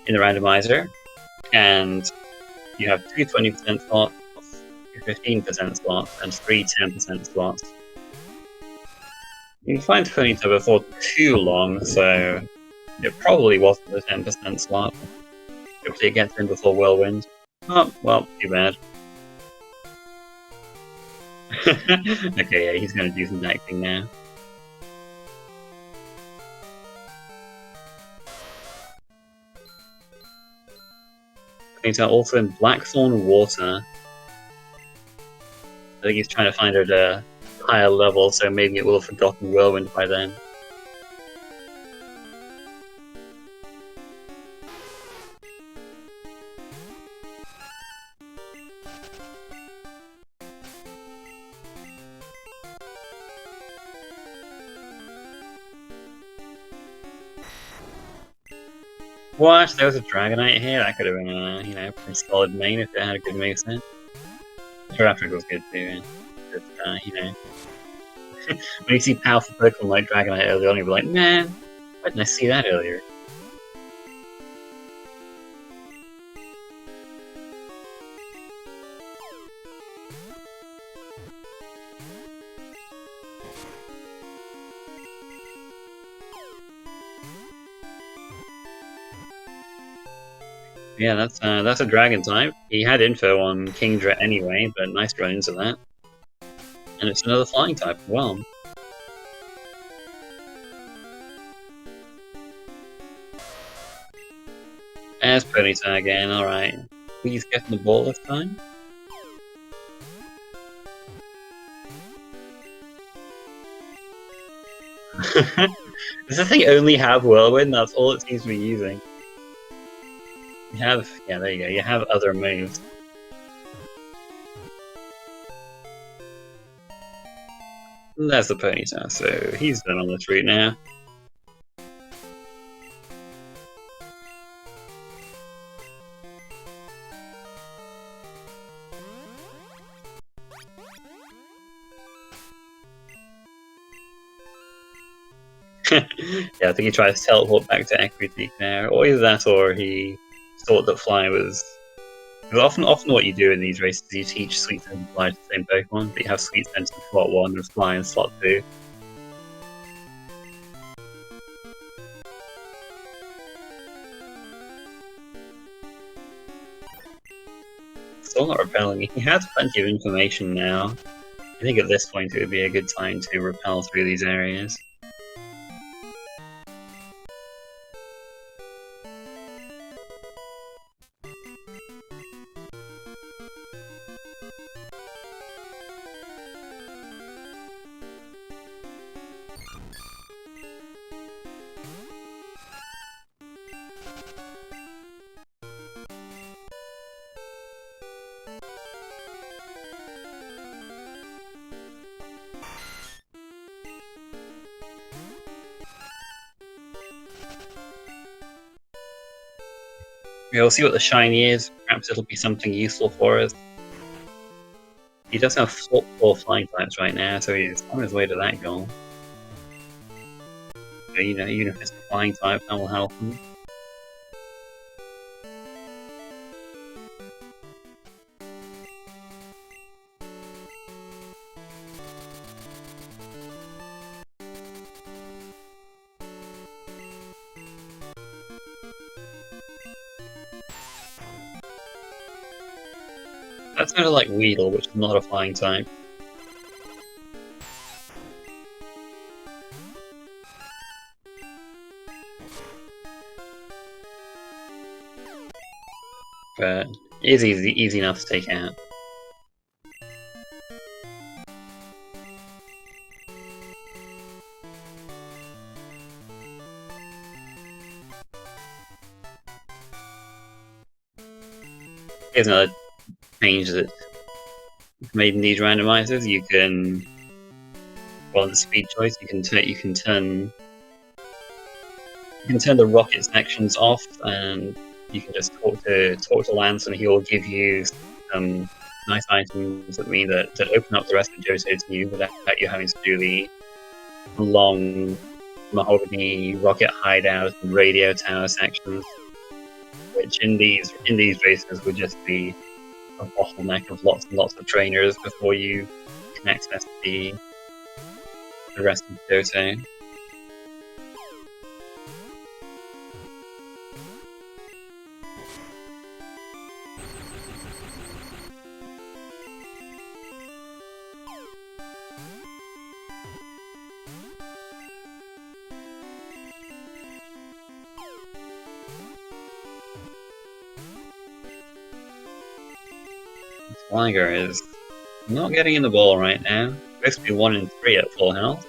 randomizer, and you have 2 20% slots, 2 15% slots, and 3 10% slots. You can find Ponyta before too long, so it probably wasn't a 10% slot. Hopefully it gets in before Whirlwind. Oh, well, too bad. Okay, yeah, he's gonna do some acting now. Ponyta also in Blackthorn Water. I think he's trying to find her at a higher level, so maybe it will have forgotten Whirlwind by then. What? There was a Dragonite here? That could have been a, you know, pretty solid main if it had a good moveset. Giraffe was good too, but, you know. When you see powerful Pokemon like Dragonite early on, you'll be like, man, why didn't I see that earlier? Yeah, that's a dragon type. He had info on Kingdra anyway, but nice run into that. And it's another flying type as well. There's Ponyta again, alright. Please get the ball this time. Does this thing only have Whirlwind? That's all it seems to be using. You have, yeah, there you go, you have other moves. And there's the Ponyta, so he's done on this route now. Yeah, I think he tried to teleport back to Equity there, or either that or he thought that Fly was Because often what you do in these races, you teach Sweet Sense and Fly to the same Pokemon, but you have Sweet Sense in slot 1 and Fly in slot 2. Still not repelling. He has plenty of information now. I think at this point it would be a good time to repel through these areas. We'll see what the shiny is. Perhaps it'll be something useful for us. He does have four flying types right now, so he's on his way to that goal. But, you know, even if it's a flying type, that will help him. That's kind of like Weedle, which is not a flying type. But it is easy enough to take out. Here's another change that made in these randomizers. You can, well, in the speed choice, you can turn the rocket sections off, and you can just talk to Lance, and he'll give you some nice items that mean that open up the rest of Johto to you without you having to do the long mahogany rocket hideout and radio tower sections, which in these races would just be a bottleneck of lots and lots of trainers before you can access the rest of Johto. Liger is not getting in the ball right now. Supposed to be 1 in 3 at full health.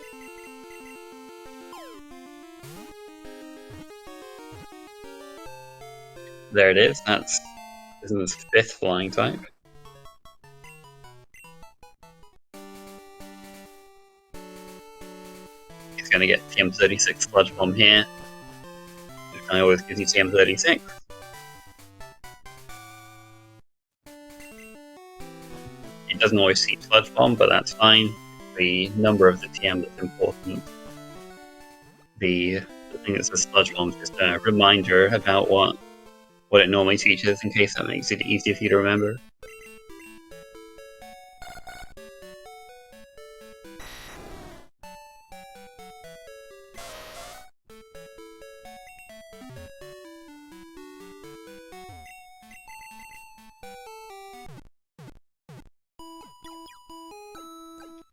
There it is. This is his 5th flying type. He's going to get TM36 Sludge Bomb here. Which I always gives you TM36. Doesn't always see Sludge Bomb, but that's fine. The number of the TM that's important. The thing that says Sludge Bomb is just a reminder about what it normally teaches, in case that makes it easier for you to remember.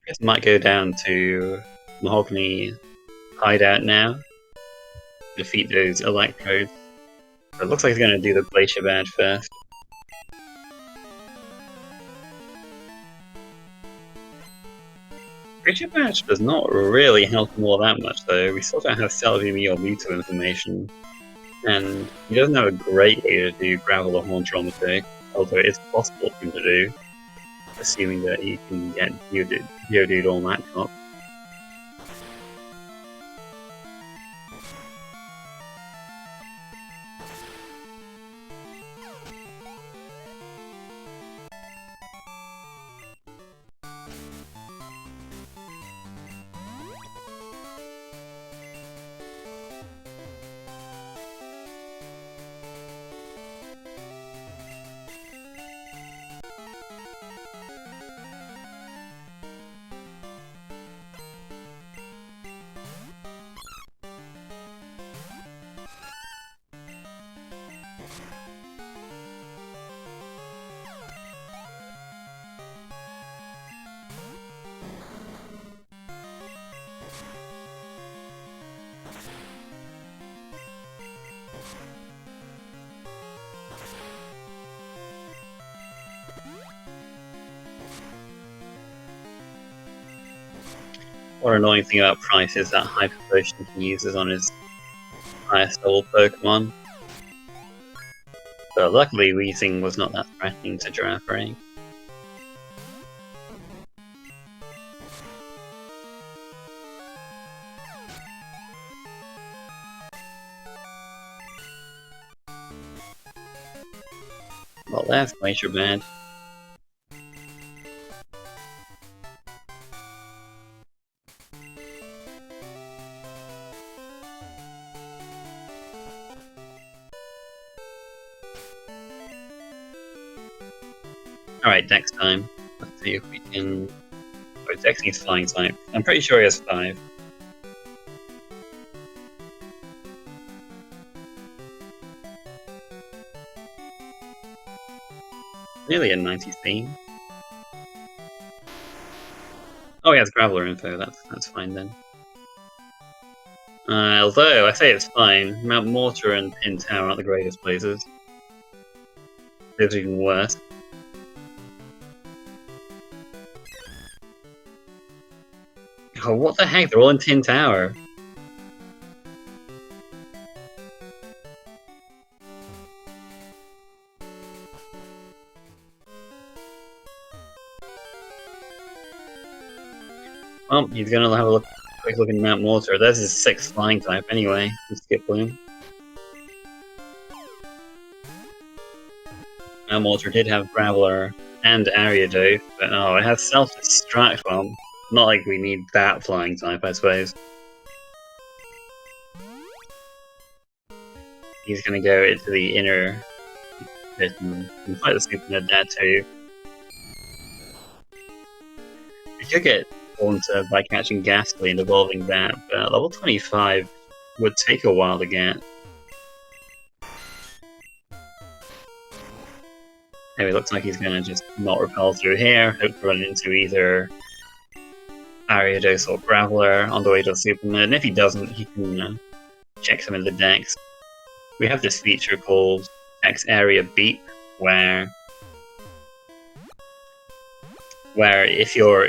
Guess might go down to Mahogany Hideout now. Defeat those Electrodes. It looks like he's going to do the Glacier Badge first. Glacier Badge does not really help him all that much though. We still don't have Celebi or Mewtwo information. And he doesn't have a great way to do Gravel or Horn Traumatic, although it is possible for him to do. Assuming that he can get Geodude on that top. One annoying thing about Price is that Hyper Potion he uses on his highest level Pokemon. But luckily, Weezing was not that threatening to Giraffere. Well, that's Glacier bad. Alright, next time. Let's see if we can... Oh, it's actually his flying type. I'm pretty sure he has 5. Nearly a 90 theme. Oh, he has Graveler info, that's fine then. Although, I say it's fine, Mount Mortar and Pin Tower aren't the greatest places. It's even worse. Oh, what the heck? They're all in Tin Tower. Well, he's gonna have a quick look in Mount Mortar. That's his 6th flying type anyway. Let's skip Bloom. Mount Mortar did have Graveler and Ariadote, but no, it has Self-Destruct. Well, not like we need that flying type, I suppose. He's gonna go into the inner pit and fight the Super Nerd there too. We could get Haunter by catching Ghastly and evolving that, but level 25 would take a while to get. Anyway, looks like he's gonna just not repel through here, hope to run into either Ariados or Graveler on the way to Superman, and if he doesn't, he can check some of the decks. We have this feature called X Area Beep, where if you're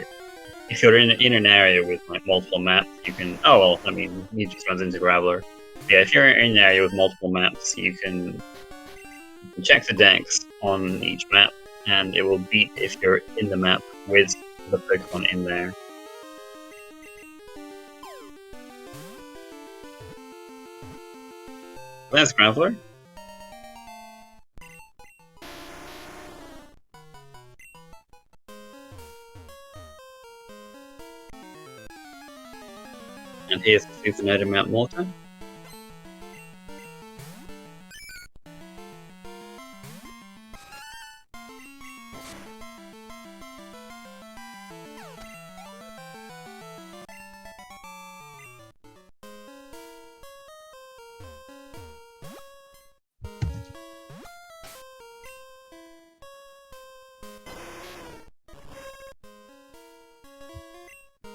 in an area with like multiple maps, you can. Oh well, I mean, he just runs into Graveler. Yeah, if you're in an area with multiple maps, you can check the decks on each map, and it will beep if you're in the map with the Pokemon in there. There's Graveler. And here's the Super Node in Mount Mortar.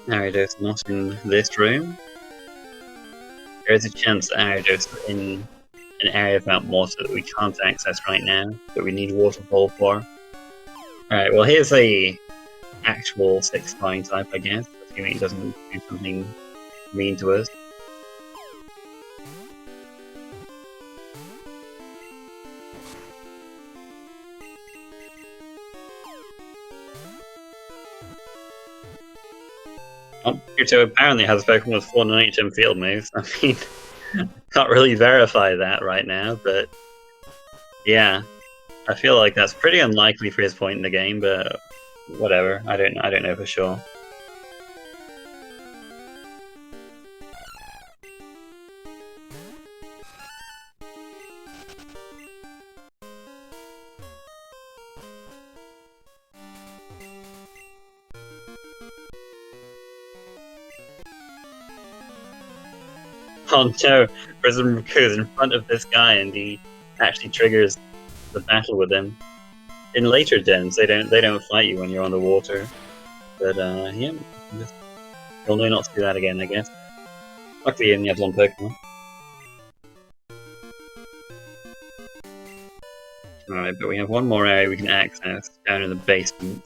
Ariados not in this room. There is a chance that Ariados is in an area of Mount Mortar that we can't access right now, that we need Waterfall for. Alright, well here's a actual 6 flying type, I guess, assuming it doesn't do something mean to us. Oh, Kirito apparently has a Pokemon with 4 non-HM field moves. I mean, can't really verify that right now, but yeah, I feel like that's pretty unlikely for his point in the game. But whatever, I don't know for sure. Oh no, Prism goes in front of this guy and he actually triggers the battle with him. In later gens, they don't fight you when you're on the water. But yeah, you'll know not to do that again, I guess. Luckily he only has 1 Pokemon. Alright, but we have one more area we can access down in the basement.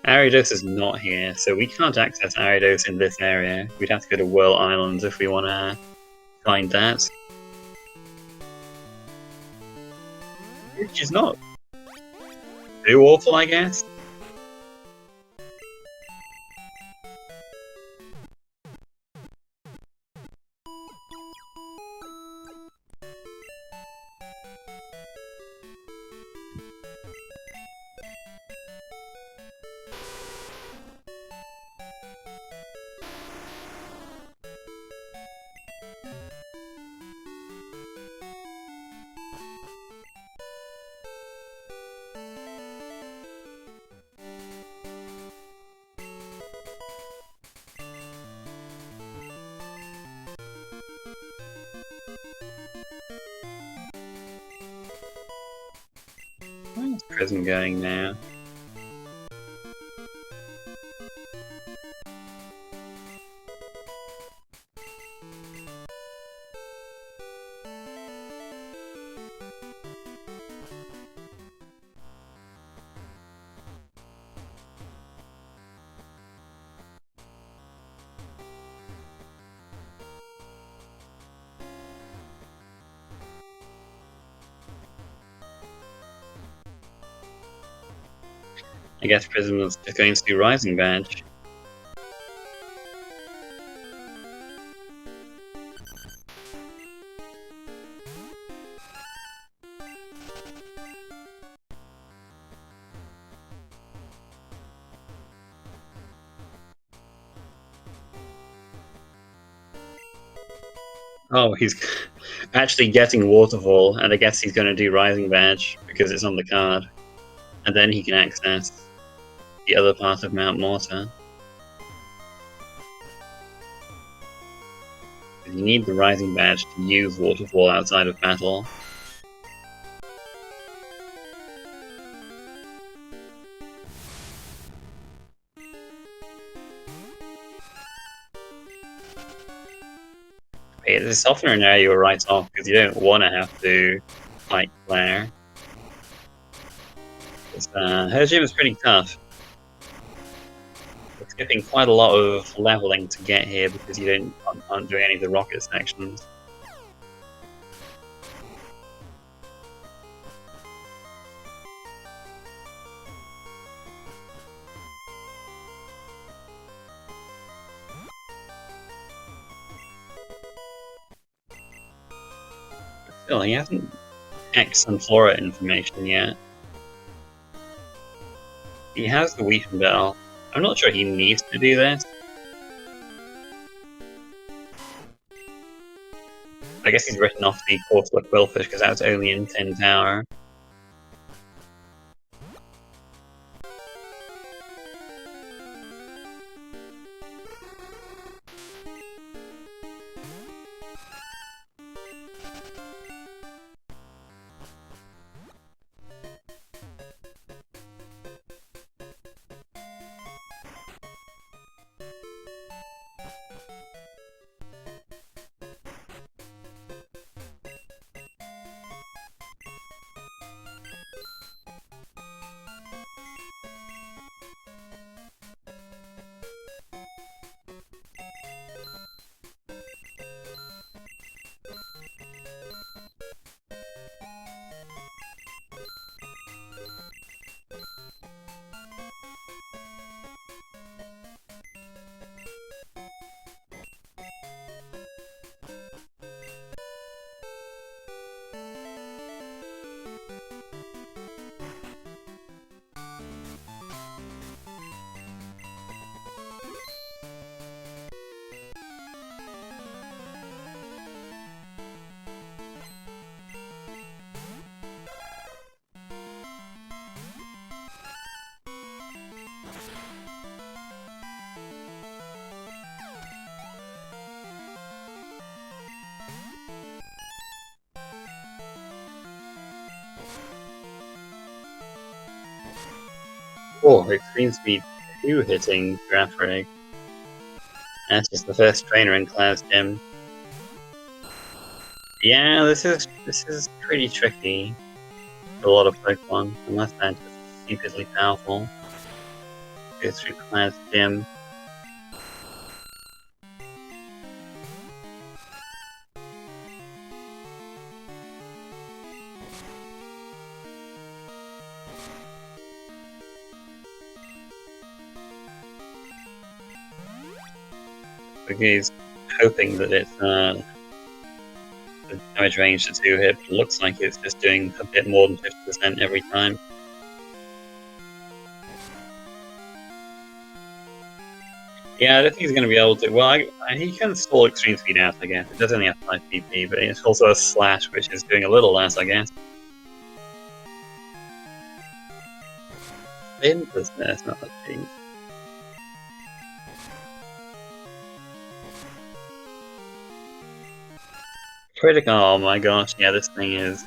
Aridos is not here, so we can't access Aridos in this area. We'd have to go to Whirl Islands if we want to find that. Which is not too awful, I guess. Where's Prism going now? I guess Prism is just going to do Rising Badge. Oh, he's actually getting Waterfall, and I guess he's going to do Rising Badge because it's on the card. And then he can access the other part of Mount Mortar. You need the Rising Badge to use Waterfall outside of battle. It's a softener area you're right off because you don't want to have to fight Claire. Her gym is pretty tough. It's skipping quite a lot of leveling to get here because you aren't doing any of the rocket sections. But still, he hasn't X and Flora information yet. He has the Weeping Bell. I'm not sure he needs to do this. I guess he's written off the Portal of Quillfish because that's only in 10 Tower. Oh, Extreme Speed 2 hitting Graphic. That's just the first trainer in Claire's gym. Yeah, this is pretty tricky for a lot of Pokemon, unless they're just stupidly powerful. go through Claire's gym. He's hoping that it's the damage range to 2 hit, but it looks like it's just doing a bit more than 50% every time. Yeah, I don't think he's going to be able to. Well, he can stall extreme speed out, I guess. It does only have 5 PP, but it's also a slash, which is doing a little less, I guess. It's not that cheap. Critical, oh my gosh, yeah, this thing is...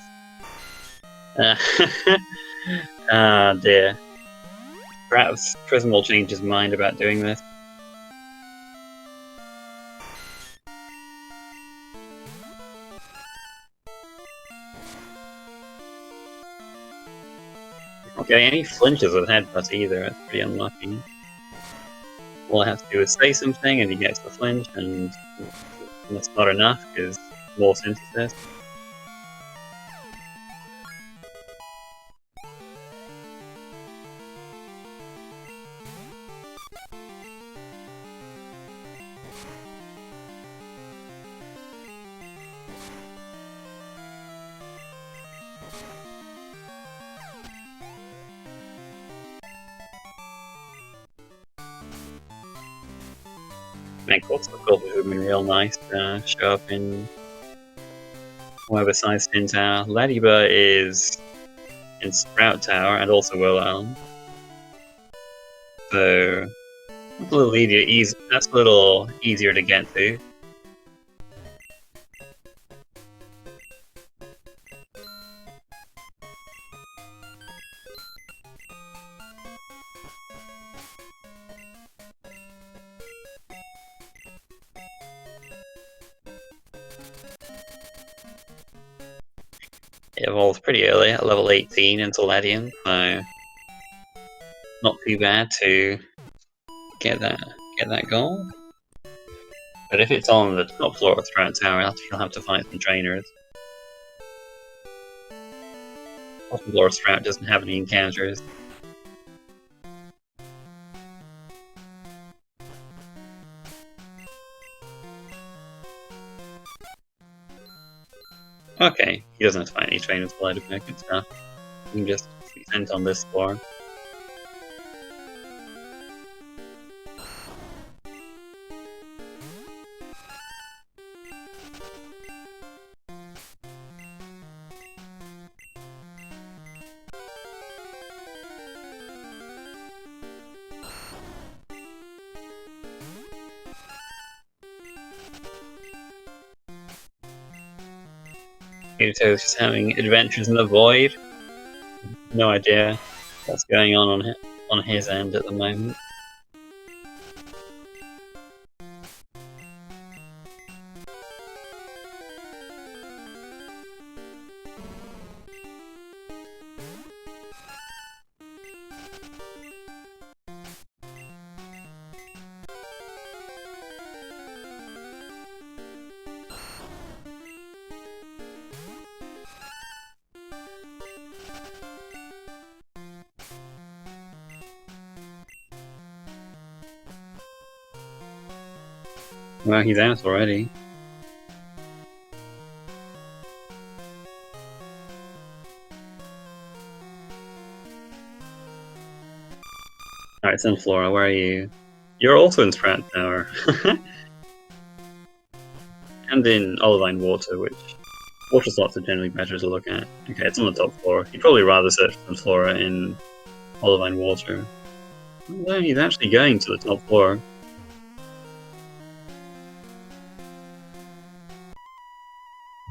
Ah, dear. Perhaps Prism will change his mind about doing this. Okay, any flinches with headbutt either, that's pretty unlucky. All I have to do is say something and he gets the flinch, and that's not enough because more synthesis. Man, Quartz would have been real nice to show up in whatever size Spin Tower. Ladybird is in Sprout Tower and also Willow. So that's a little that's a little easier to get to. It evolves pretty early at level 18 into Ledian, so not too bad to get that goal. But if it's on the top floor of Sprout Tower, he'll have to fight some trainers. Bottom floor of Sprout doesn't have any encounters. Okay, he doesn't have to fight any trainers below to pick and stuff. He can just be sent on this floor. Kirito's just having adventures in the void. No idea what's going on his end at the moment. Well, he's out already. Alright, Sunflora, where are you? You're also in Sprout Tower. And in Olivine Water, which water slots are generally better to look at. Okay, it's on the top floor. You'd probably rather search for Sunflora in Olivine Water. Well, he's actually going to the top floor.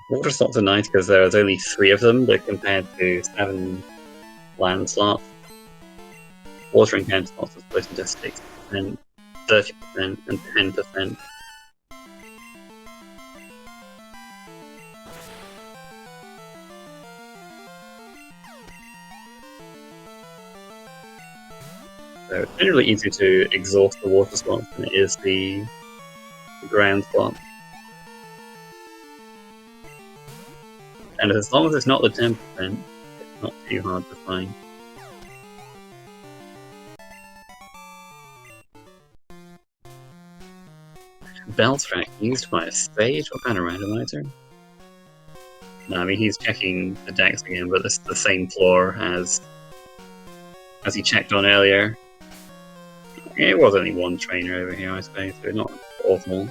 Water slots are nice because there's only 3 of them, but compared to 7 land slots, water encounter slots are split into 6%, 30%, and 10%. So it's generally easier to exhaust the water slots than it is the ground slot. And as long as it's not the 10%, it's not too hard to find. Bell track used by a stage? What kind of randomizer? No, I mean he's checking the decks again, but it's the same floor as he checked on earlier. It was only one trainer over here, I suppose, so not awful.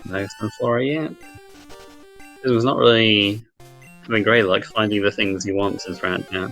No Sunflora yet. It was not really having great luck finding the things you want since right now.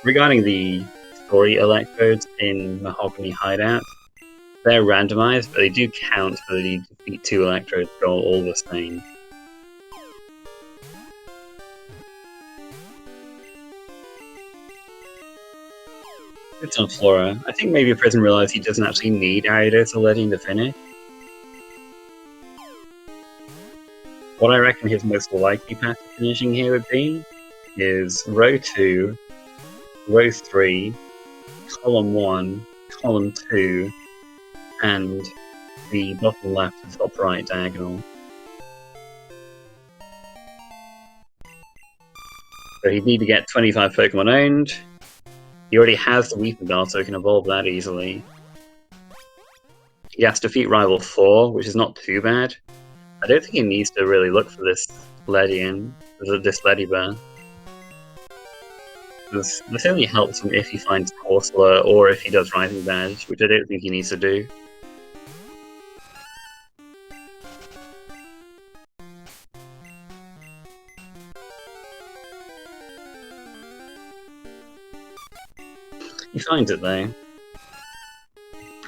Regarding the story electrodes in Mahogany Hideout, they're randomized, but they do count for the defeat 2 electrodes go all the same. It's on Flora. I think maybe Prism realized he doesn't actually need Ariados to let him to finish. What I reckon his most likely path to finishing here would be is row 2, row 3, column 1, column 2, and the bottom left and top right diagonal. So he'd need to get 25 Pokemon owned. He already has the Weeping Bell, so he can evolve that easily. He has to defeat Rival 4, which is not too bad. I don't think he needs to really look for this Ledian, this Ledibur. This only helps him if he finds Corsola or if he does Rising Badge, which I don't think he needs to do. He finds it though.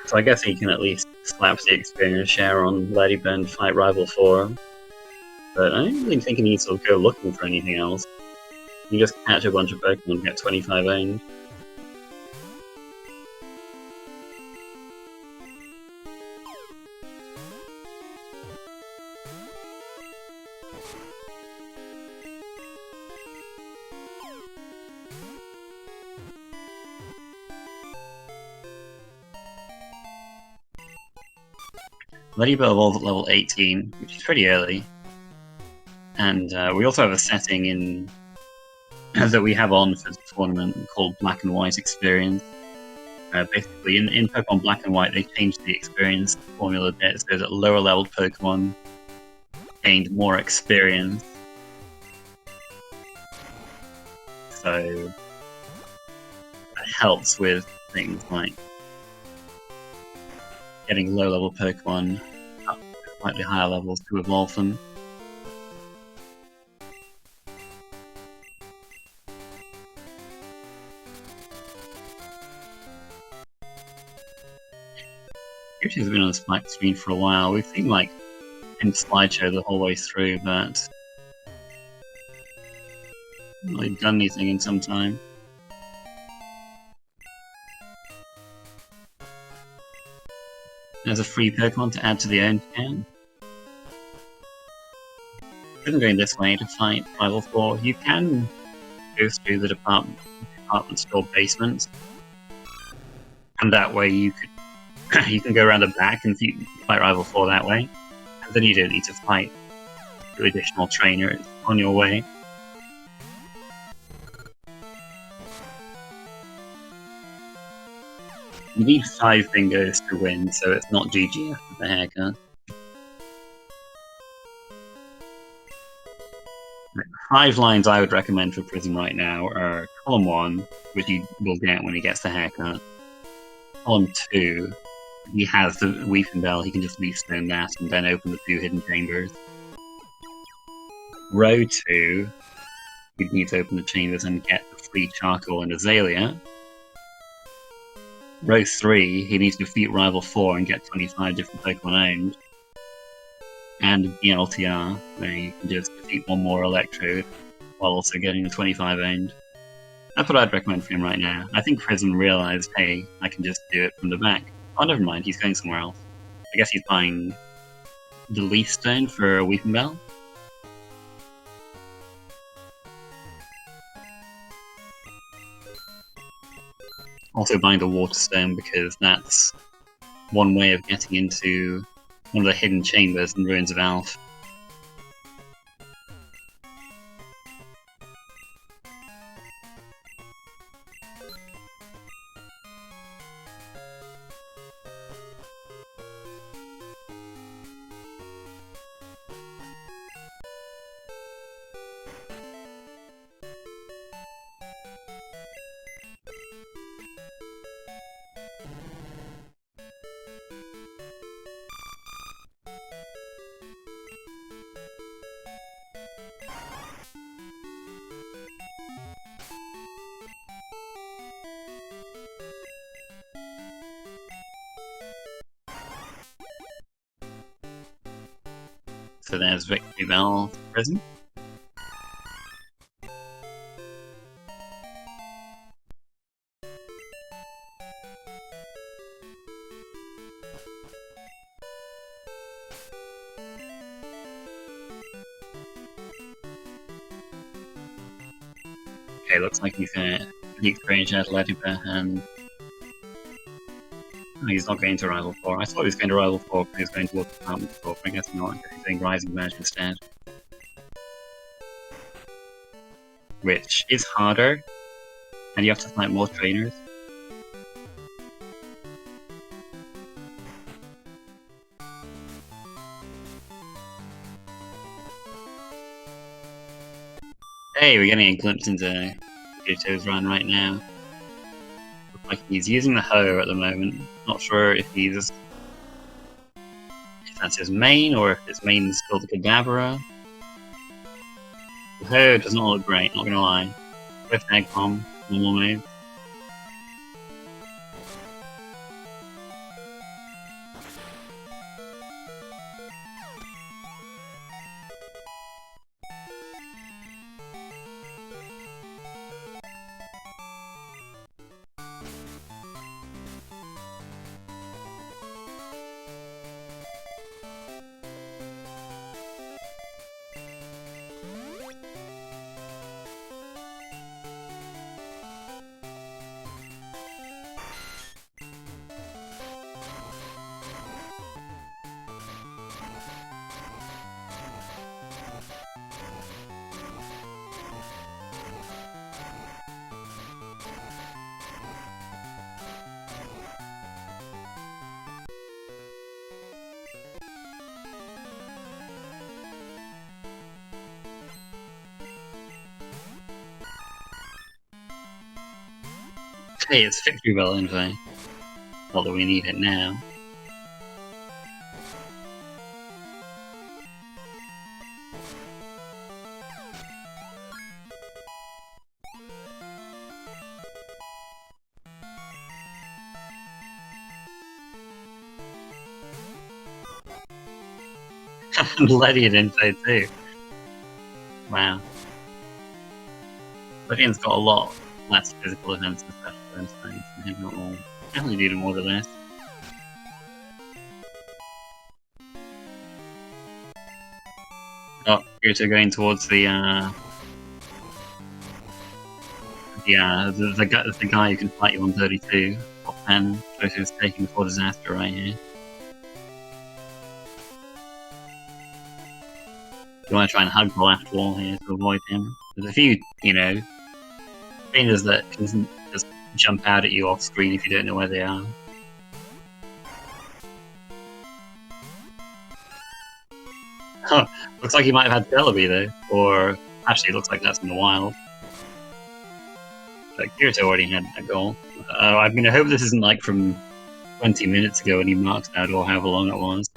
So I guess he can at least slap the experience share on Ledibur and fight Rival 4. But I don't really think he needs to go looking for anything else. You just catch a bunch of Pokemon and get 25 owned. Ledibur evolves at level 18, which is pretty early. And we also have a setting in that we have on for the tournament called Black and White Experience. Basically, in Pokemon Black and White, they changed the experience formula a bit so that lower leveled Pokemon gained more experience. So that helps with things like getting low level Pokemon up to slightly higher levels to evolve them. Kirito's been on this black screen for a while. We've seen like in slideshow the whole way through, but not really done anything in some time. There's a free Pokemon to add to the own can. I'm going this way to fight Rival 4. You can go through the department store basement, and that way you could you can go around the back and fight Rival 4 that way. And then you don't need to fight 2 additional trainers on your way. You need 5 bingos to win, so it's not GG after the haircut. 5 lines I would recommend for Prism right now are column 1, which he will get when he gets the haircut. Column 2, he has the Weeping Bell, he can just leaf spin that and then open the 2 hidden chambers. Row 2, you'd need to open the chambers and get the free Charcoal and Azalea. Row 3, he needs to defeat Rival 4 and get 25 different Pokemon owned. And the LTR, where you can just defeat 1 more Electrode while also getting the 25 owned. That's what I'd recommend for him right now. I think Prism realized, hey, I can just do it from the back. Oh, never mind, he's going somewhere else. I guess he's buying the Leaf Stone for a Weeping Bell. Also buying the Water Stone because that's one way of getting into one of the hidden chambers in Ruins of Alph. So there's Victory Bell Prism. Okay, looks like he's gonna the experience out Latipa and he's not going to Rival 4. I thought he was going to Rival 4 because he was going to look Department 4, but I guess not. He's doing Rising Badge instead. Which is harder, and you have to fight more trainers. Hey, we're getting a glimpse into Kirito's run right now. Looks like he's using the Ho at the moment. Not sure if that's his main, or if his main is still the Kadabra. The Ho does not look great, not gonna lie. With Egg Bomb, normal move. Hey, it's Victory Bell anyway. Not that we need it now. Letty didn't play too. Wow. Letty's got a lot less physical events and special events and have not all. Definitely do them more or less. Oh, Kirito going towards the guy who can fight you on 32. Top 10. Kirito's taking for disaster right here. You want to try and hug the left wall here to avoid him. There's a few, trainers that can just jump out at you off screen if you don't know where they are. Huh, looks like he might have had Celebi though, or actually it looks like that's in the wild. But Kirito already had that goal. I mean, I hope this isn't like from 20 minutes ago when he marked out or however long it was.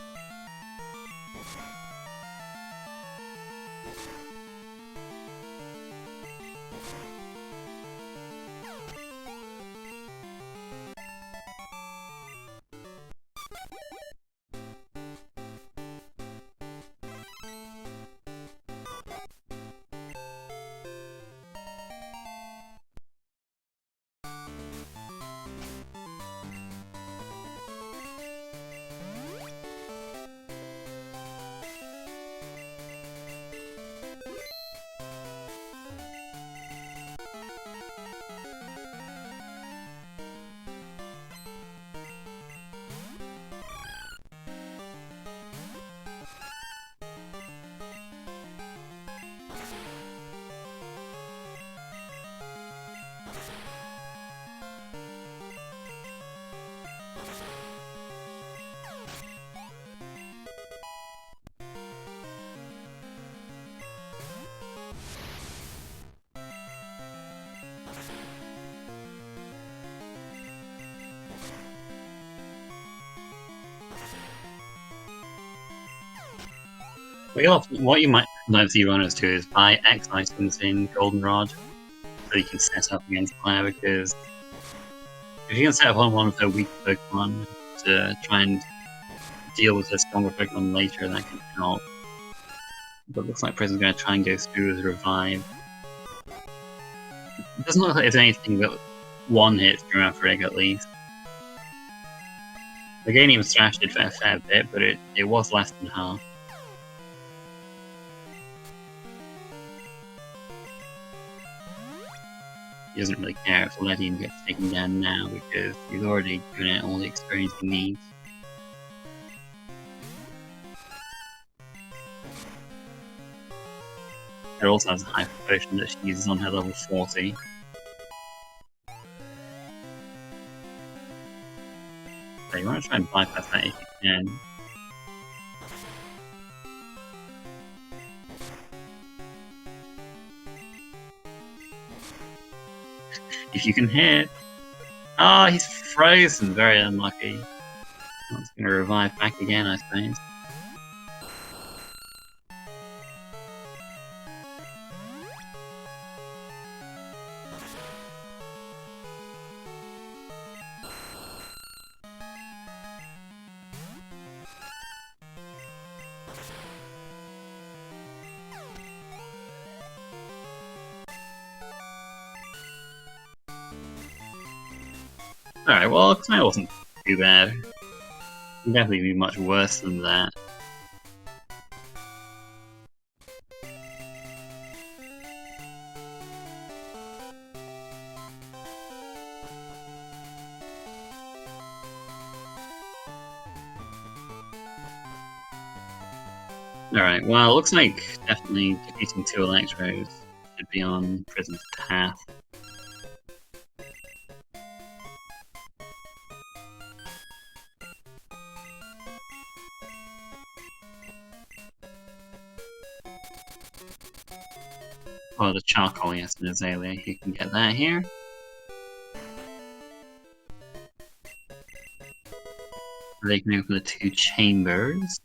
What you might see runners do is buy X items in Goldenrod so you can set up against Claire, because if you can set up on one of their weak Pokemon to try and deal with her stronger Pokemon later, that can help. But it looks like Prism's going to try and go through with Revive. It doesn't look like there's anything that one hits from our Frig at least. The Ganium's Thrash did a fair bit, but it was less than half. He doesn't really care if Lettian gets taken down now because he's already given it all the experience he needs. It also has a Hyper Potion that she uses on her level 40. So you want to try and bypass that if you can. If you can hit. Ah, he's frozen. Very unlucky. That's going to revive back again, I suppose. Alright, well, it kind of wasn't too bad. It could definitely be much worse than that. Alright, well, it looks like definitely defeating 2 Electros should be on Prism's path. Oh, the charcoal, yes, and Azalea, you can get that here. They can open the 2 chambers.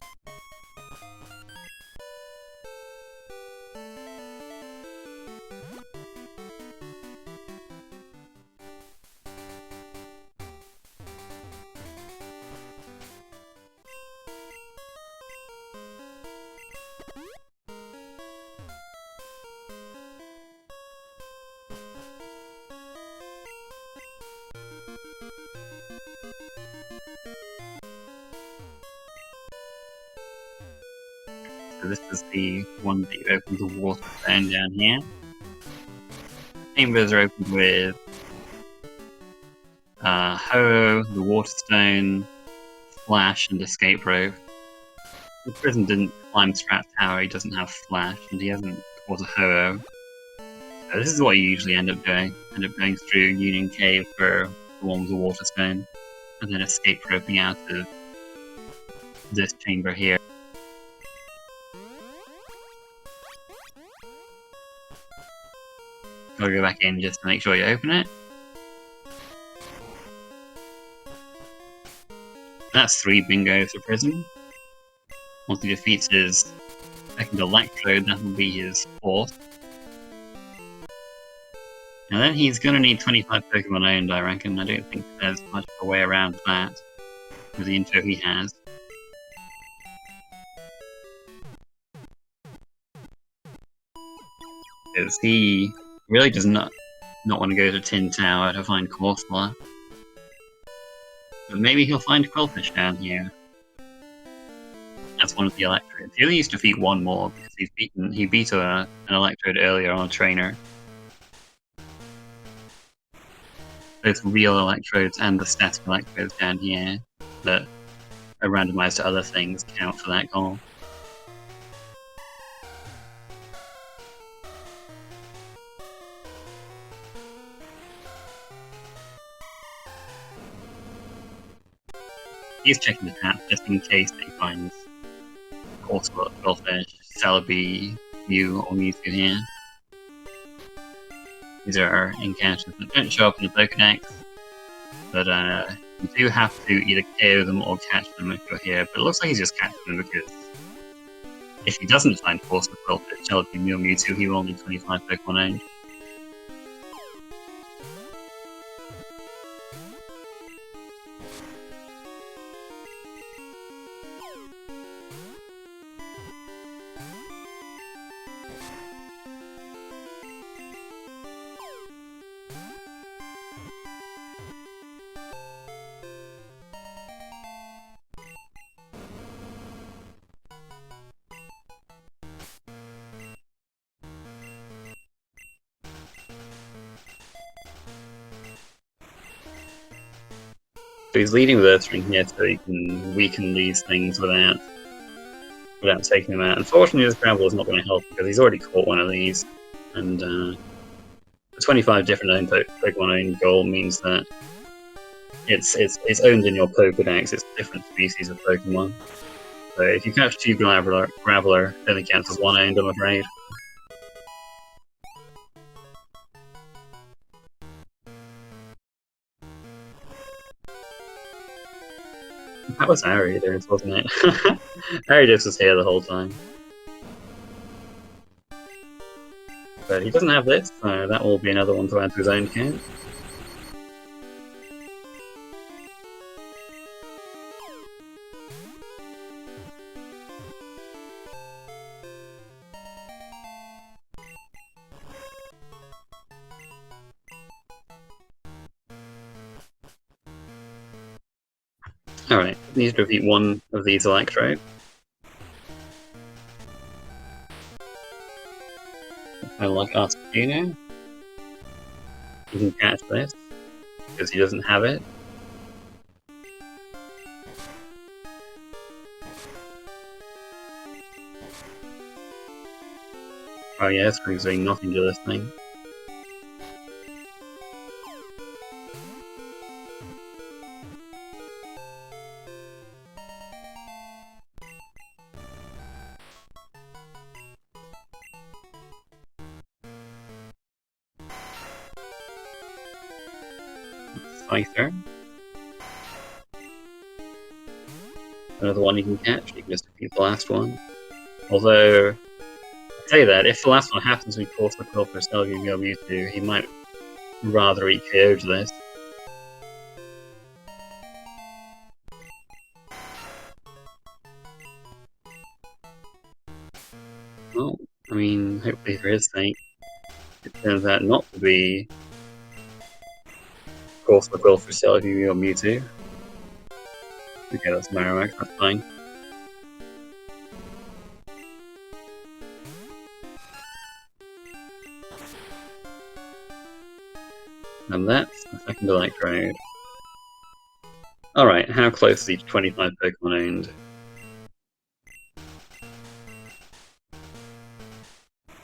So this is the one that you open the water stone down here. Chambers are opened with Ho, the water stone, Flash, and escape rope. The prison didn't climb Strat Tower, he doesn't have Flash, and he hasn't caught a Ho. So this is what you usually end up doing. End up going through Union Cave for the one with the water stone, and then escape roping out of this chamber here. Gotta go back in just to make sure you open it. That's 3 bingos for Prism. Once he defeats his second electrode, that will be his 4th. And then he's gonna need 25 Pokemon owned, I reckon. I don't think there's much of a way around that with the info he has. Because he really does not want to go to Tin Tower to find Corsola. But maybe he'll find Quillfish down here. That's one of the Electrodes. He only needs to defeat one more because he beat an Electrode earlier on a trainer. Both real Electrodes and the static Electrodes down here that are randomized to other things count for that goal. He's checking the tap just in case that he finds Corsola, Quillfish, Celebi, Mew, or Mewtwo here. These are encounters that don't show up in the Pokedex, but you do have to either KO them or catch them if you're here, but it looks like he's just catching them because if he doesn't find Corsola, Quillfish, Celebi, Mew, or Mewtwo, he will need 25 Pokemon owned. So he's leading with Earth Ring here so he can weaken these things without taking them out. Unfortunately, this Gravel is not going to help because he's already caught one of these, and the 25 different owned Pokemon owned goal means that it's owned in your Pokedex. It's different species of Pokemon. So if you catch 2 Graveler, it only counts as 1 owned, I'm afraid. That was Ariados, wasn't it? Ariados was here the whole time. But he doesn't have this, so that will be another one to add to his own count. Alright, need to defeat one of these Electrode. I like Articuno. He can catch this, because he doesn't have it. Oh yeah, Spring's doing nothing to this thing. Scyther. another one you can catch. You can just defeat the last one. Although, I say that, if the last one happens to be Course the Quill for Celebi Mewtwo, he might rather eat KO to this. Well, I mean, hopefully for his sake, it turns out not to be Course the Quill for Celebi Mewtwo. Okay, that's Marowak, that's fine. And that's the second Electrode. Alright, how close is each 25 Pokemon owned?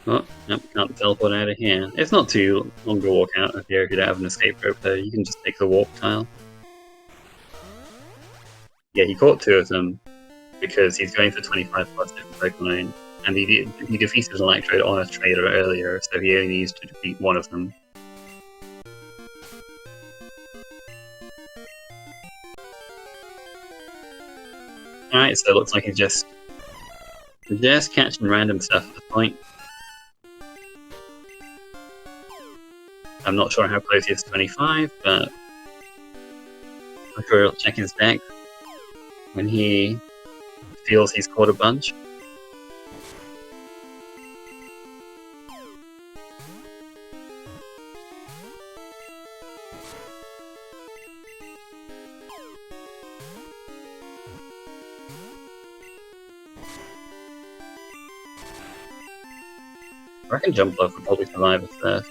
Oh, yep, can't teleport out of here. It's not too long to walk out of here if you don't have an escape rope though. You can just take the warp tile. Yeah, he caught 2 of them because he's going for 25 plus different Pokemon owned. And he defeated an Electrode on a trader earlier, so he only needs to defeat one of them. Alright, so it looks like he's just catching random stuff at this point. I'm not sure how close he is to 25, but I'm sure he'll check his deck when he feels he's caught a bunch. I reckon Jumpluff would probably survive at first.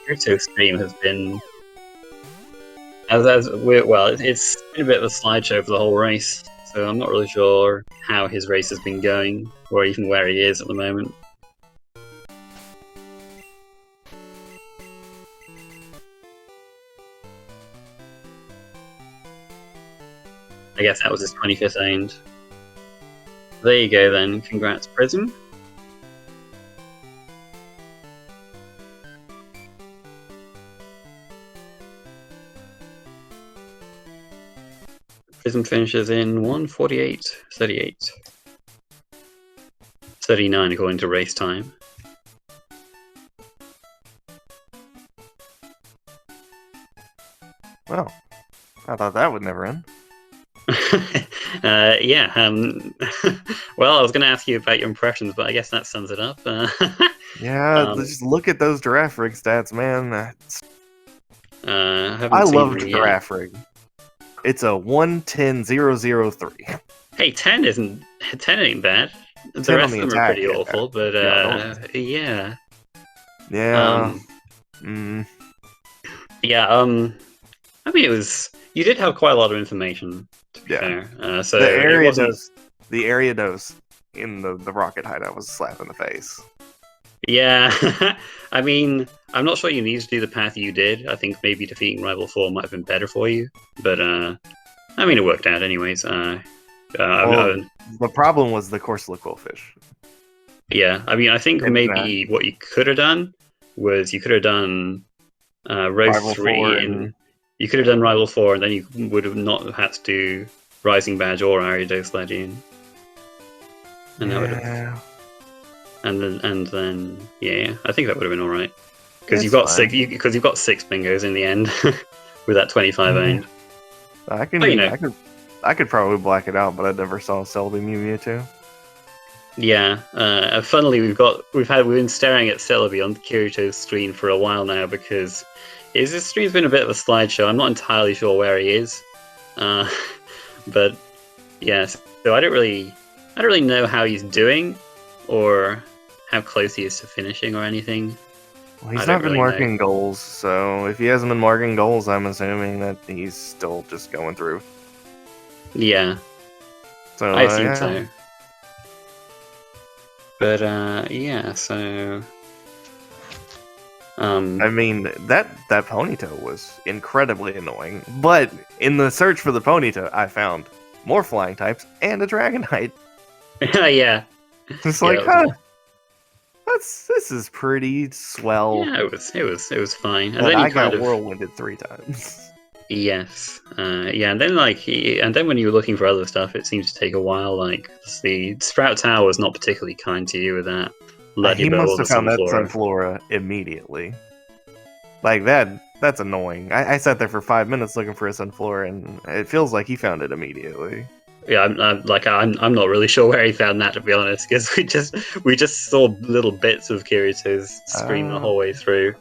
Kirito stream has been it's been a bit of a slideshow for the whole race, so I'm not really sure how his race has been going, or even where he is at the moment. I guess that was his 25th owned. There you go then, congrats Prism. Prism finishes in 1:48:38. 39 according to race time. Well, I thought that would never end. Yeah, well, I was going to ask you about your impressions, but I guess that sums it up. Yeah, just look at those giraffe rig stats, man. I loved giraffe rig. It's a 110-003. Hey, 10 ain't bad. The rest of them are pretty awful, but yeah. Yeah. Yeah, I mean, you did have quite a lot of information, to be fair. So the area dose in the rocket hideout was a slap in the face. Yeah, I mean, I'm not sure you need to do the path you did. I think maybe defeating Rival 4 might have been better for you, but I mean, it worked out anyways. The problem was the Corsola Quillfish. Yeah, I mean, I think maybe what you could have done was you could have done Rose 3 you could have done Rival 4, and then you would have not had to do Rising Badge or Ariados Legion. And that would have... And then, yeah, I think that would have been all right because you've got 6 bingos in the end with that 25 owned. I could probably black it out, but I never saw Celebi Mewtwo. Yeah, funnily we've been staring at Celebi on Kirito's screen for a while now because his stream's been a bit of a slideshow. I'm not entirely sure where he is, but yeah, so I don't really know how he's doing or how close he is to finishing or anything. Well, he's not been marking goals, so if he hasn't been marking goals, I'm assuming that he's still just going through. Yeah. So I assume so. But yeah, so I mean that Ponyta was incredibly annoying, but in the search for the Ponyta, I found more flying types and a Dragonite. Yeah. It's like, This is pretty swell. Yeah, it was fine. And But then I you kind got of whirlwinded 3 times. yes, yeah, and then and then when you were looking for other stuff, it seems to take a while. Like the Sprout Tower was not particularly kind to you with that. Let you He mow must all the have found that sunflower. Sunflora immediately. Like that's annoying. I sat there for 5 minutes looking for a Sunflora, and it feels like he found it immediately. Yeah, I'm not really sure where he found that, to be honest, because we just saw little bits of Kirito's screen the whole way through.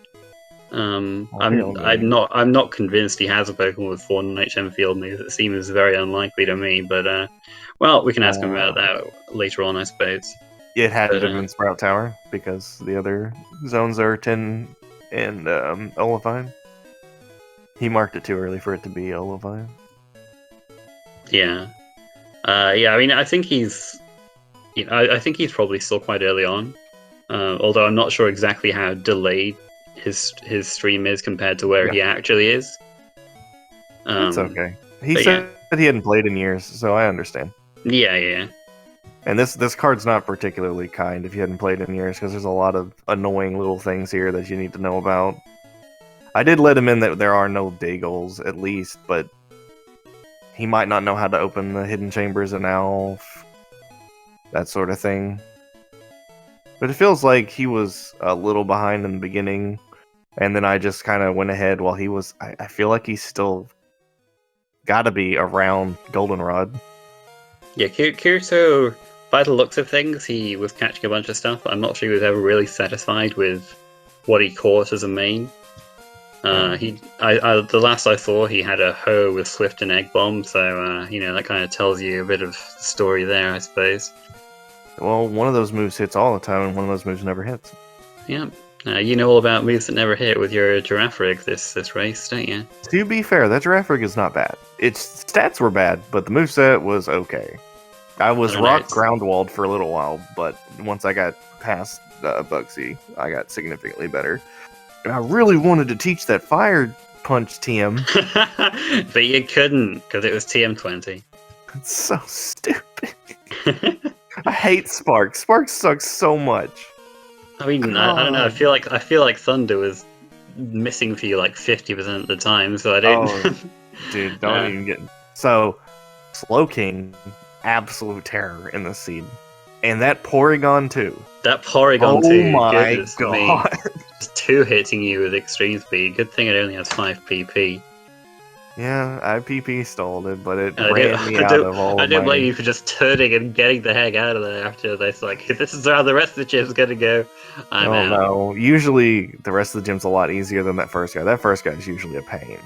I'm not convinced he has a Pokemon with 4 HM field moves. It seems very unlikely to me, but well, we can ask him about that later on, I suppose. It had But, to have been Sprout Tower because the other zones are 10 and Olivine. He marked it too early for it to be Olivine. Yeah, yeah. I mean, I think he's, I think he's probably still quite early on. Although I'm not sure exactly how delayed his stream is compared to where he actually is. It's okay. He said that he hadn't played in years, so I understand. Yeah. And this card's not particularly kind if you hadn't played in years, because there's a lot of annoying little things here that you need to know about. I did let him in that there are no Daggles, at least, but he might not know how to open the hidden chambers in Alf, that sort of thing. But it feels like he was a little behind in the beginning, and then I just kind of went ahead while he was... I feel like he's still gotta be around Goldenrod. Yeah, Kirito, by the looks of things, he was catching a bunch of stuff. I'm not sure he was ever really satisfied with what he caught as a main. The last I saw, he had a Ho with Swift and Egg Bomb, so that kind of tells you a bit of the story there, I suppose. Well, one of those moves hits all the time, and one of those moves never hits. Yeah, you know all about moves that never hit with your Giraffe Rig this race, don't you? To be fair, that Giraffe Rig is not bad. Its stats were bad, but the moveset was okay. I was rock groundwalled for a little while, but once I got past Bugsy, I got significantly better. And I really wanted to teach that Fire Punch TM. But you couldn't, because it was TM20. It's so stupid. I hate Spark. Spark sucks so much. I mean, I don't know. I feel like Thunder was missing for you like 50% of the time, so I don't. Oh, dude, don't even get. So, Slowking, absolute terror in the seed, and that Porygon too. That Porygon too. Oh my god! Just 2 hitting you with extreme speed. Good thing it only has 5 PP. Yeah, I PP stalled it, but it ran me out of all. I don't blame you for just turning and getting the heck out of there after this. Like, if this is how the rest of the gym's gonna go, I'm out. No, usually the rest of the gym's a lot easier than that first guy. That first guy is usually a pain.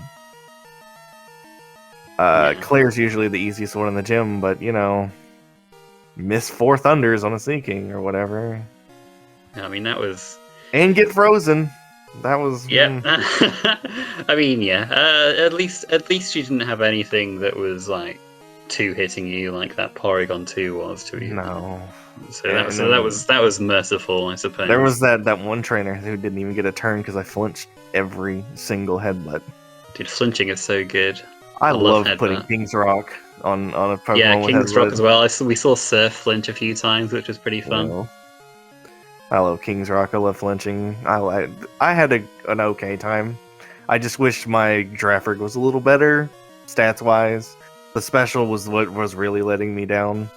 Claire's usually the easiest one in the gym, but miss 4 Thunders on a Seeking or whatever. I mean, that was... And get frozen. That was... Yeah. I mean, yeah. At least you didn't have anything that was, like, 2 hitting you like that Porygon 2 was to you. No. So that was merciful, I suppose. There was that one trainer who didn't even get a turn because I flinched every single headbutt. Dude, flinching is so good. I love putting King's Rock on a Pokemon. Yeah, King's Rock as well. We saw Surf flinch a few times, which was pretty fun. Well, I love King's Rock. I love flinching. I had an okay time. I just wish my Giraffe Rig was a little better, stats-wise. The special was what was really letting me down.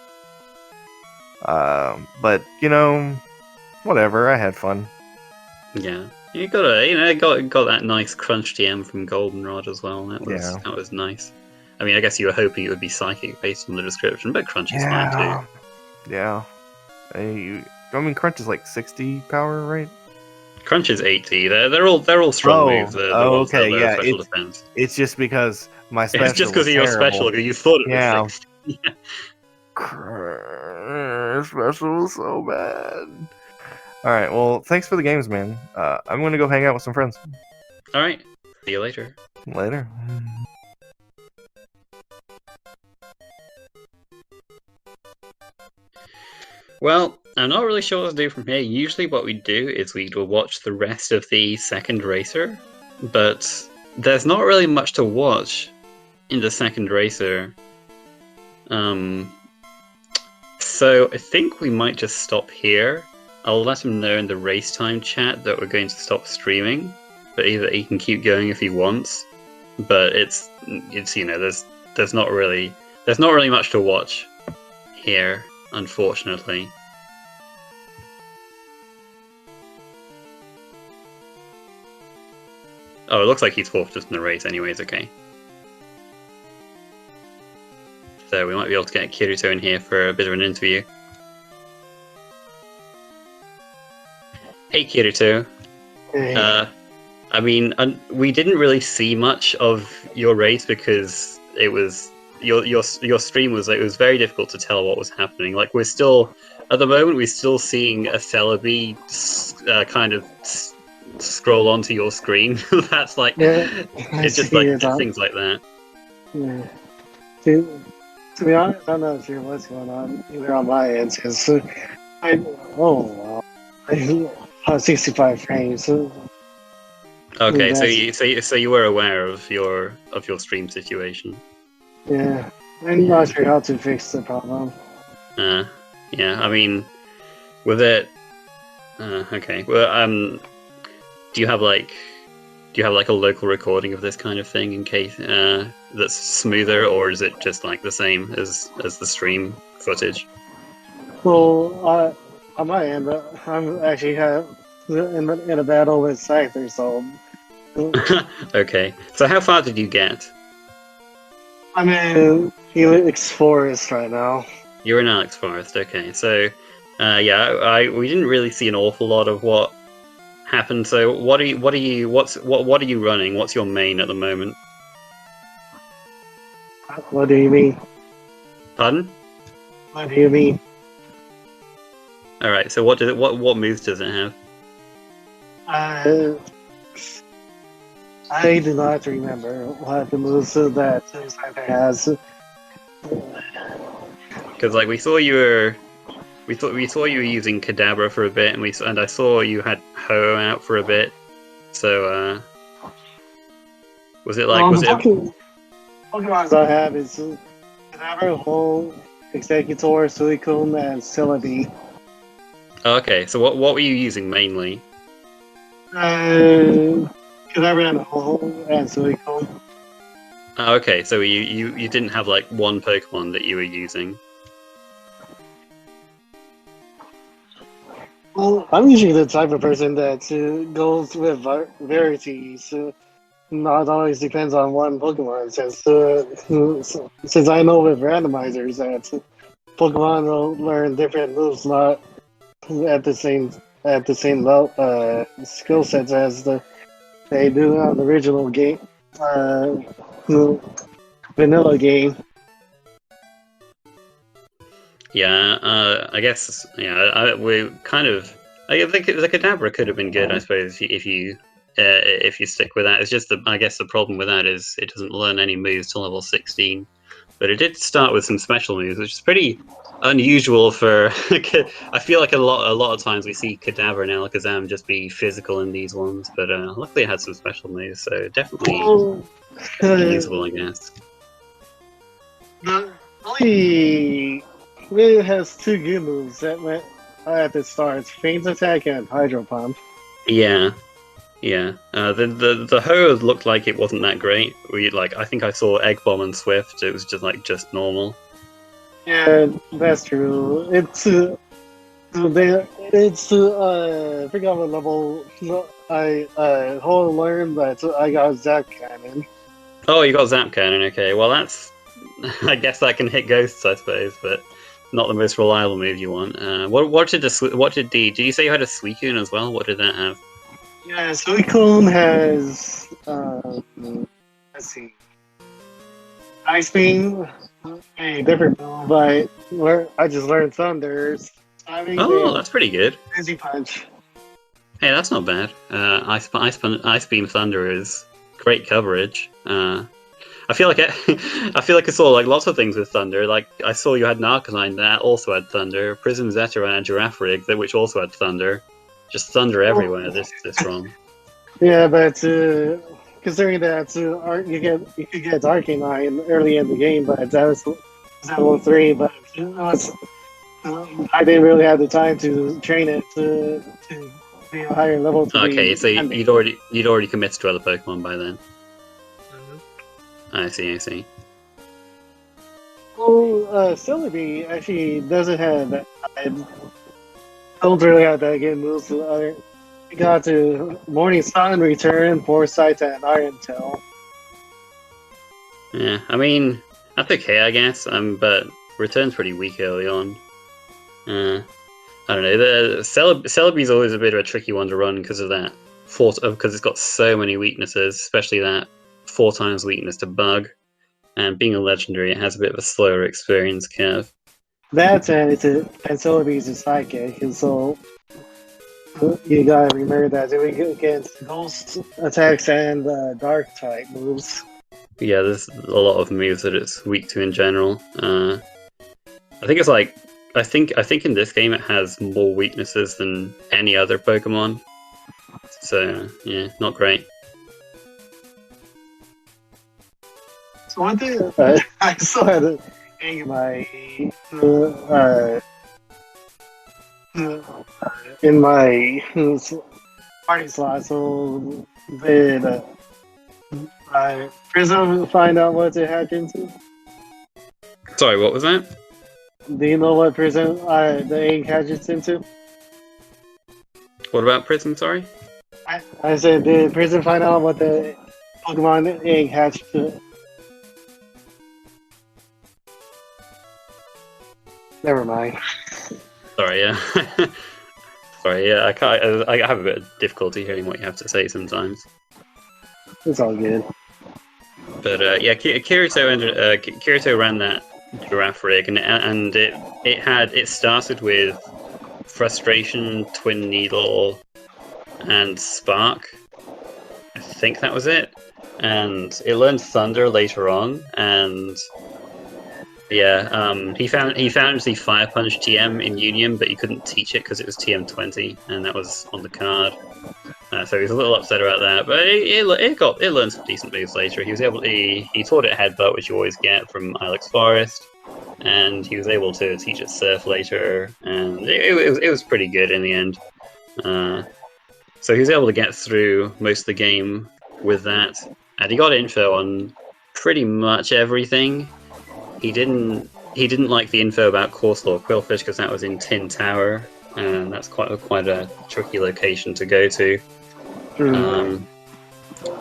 But, whatever. I had fun. Yeah. You got that nice crunch TM from Goldenrod as well. That was nice. I mean, I guess you were hoping it would be psychic based on the description, but crunch is fine too. Yeah. Crunch is like 60 power, right? Crunch is 80. They're all strong moves. Okay, yeah. Special defense. It's just because my special. It's just because you're special because you thought it was 60. Special was so bad. Alright, well, thanks for the games, man. I'm gonna go hang out with some friends. Alright, see you later. Later. Well, I'm not really sure what to do from here. Usually what we do is we will watch the rest of the second racer, but there's not really much to watch in the second racer. So I think we might just stop here. I'll let him know in the race time chat that we're going to stop streaming, but either he can keep going if he wants. But it's you know there's not really much to watch here, unfortunately. Oh, it looks like he's fourth just in the race anyways, okay. So we might be able to get Kirito in here for a bit of an interview. Hey Kirito. Hey. I mean, we didn't really see much of your race because it was your stream was it was very difficult to tell what was happening. Like we're still at the moment we're still seeing a Celebi kind of scroll onto your screen. That's like it's just like things like that. Yeah. To be honest, I'm not sure what's going on either on my end because I 65 frames. Okay, so you were aware of your stream situation. Yeah, I'm not sure how to fix the problem. Yeah, I mean, with it. Okay, well, do you have like a local recording of this kind of thing in case that's smoother, or is it just like the same as the stream footage? Well, on my end, I'm actually in a battle with Scyther, so. Okay, so how far did you get? I'm in Helix Forest right now. You're in Alex Forest, okay. So, yeah, we didn't really see an awful lot of what happened. So, what are you running? What's your main at the moment? What do you mean? Pardon? What do you mean? All right. So, what moves does it have? I do not remember what the moves that Scyther has. Because like we saw you were using Kadabra for a bit, and I saw you had Ho out for a bit. So was it like Pokemons I have is Kadabra, Ho, Executor, Suicune, and Celebi. Oh, okay, so what were you using mainly? Kadabra and Ho and Suicune. Oh, okay, so you didn't have like one Pokemon that you were using. Well, I'm usually the type of person that goes with varieties. Not always depends on one Pokemon. Since I know with randomizers that Pokemon will learn different moves, not at the same level, skill sets as they do on the original game, vanilla game. Yeah, I guess. Yeah, we kind of. I think the Kadabra could have been good, I suppose, if you stick with that. It's just I guess the problem with that is it doesn't learn any moves till level 16, but it did start with some special moves, which is pretty unusual for. I feel like a lot of times we see Kadabra and Alakazam just be physical in these ones, but luckily it had some special moves, so definitely usable, I guess. It has two good moves that went at the start: Feint Attack and Hydro Pump. Yeah. The Ho looked like it wasn't that great. I think I saw Egg Bomb and Swift. It was just normal. Yeah, that's true. I forgot what level I learned that I got Zap Cannon. Oh, you got Zap Cannon. Okay, well that's. I guess that can hit ghosts, I suppose, but not the most reliable move you want. Did you say you had a Suicune as well? What did that have? Yeah, Suicune has let's see, Ice Beam, a different move, but where I just learned Thunder. That's pretty good. Busy Punch. Hey, that's not bad. Ice Beam Thunder is great coverage. I feel like I saw like lots of things with Thunder. Like I saw you had Narcanine that also had Thunder, PrismZetta and Girafarig which also had Thunder. Just Thunder everywhere this ROM. Yeah, but considering that you could get Arcanine early in the game, but that was level 3. But I didn't really have the time to train it to be a higher level to Okay, be so handy. you'd already committed to other Pokemon by then. I see, I see. Well, Celebi actually doesn't have that. I don't really have that good moves. We got to Morning Sun, Return, Foresight, and Iron Tail. Yeah, I mean, that's okay, I guess. But Return's pretty weak early on. I don't know. The Celebi's always a bit of a tricky one to run because of that because it's got so many weaknesses, especially that 4 times weakness to Bug. And being a legendary, it has a bit of a slower experience curve. That and Celebi is a psychic, and so you gotta remember that doing against ghost attacks and dark type moves. Yeah, there's a lot of moves that it's weak to in general. I think it's like I think in this game it has more weaknesses than any other Pokemon. So yeah, not great. So one thing I still had to hang in my party slot. So did Prism find out what it hacked into? Sorry, what was that? Do you know what Prism the egg hatches into? What about Prism? Sorry. I said, did Prism find out what the Pokemon egg hatched to? Never mind. Sorry, yeah. Sorry, yeah. I can't. I have a bit of difficulty hearing what you have to say sometimes. It's all good. But yeah, Kirito ran that giraffe rig, and it started with Frustration, Twin Needle, and Spark. I think that was it. And it learned Thunder later on, and yeah, he found the Fire Punch TM in Union, but he couldn't teach it because it was TM20, and that was on the card. So he was a little upset about that, but it learned some decent moves later. He taught it Headbutt, which you always get from Ilex Forest, and he was able to teach it Surf later, and it was pretty good in the end. So he was able to get through most of the game with that, and he got info on pretty much everything. He didn't like the info about Corsair Quillfish because that was in Tin Tower, and that's quite a tricky location to go to.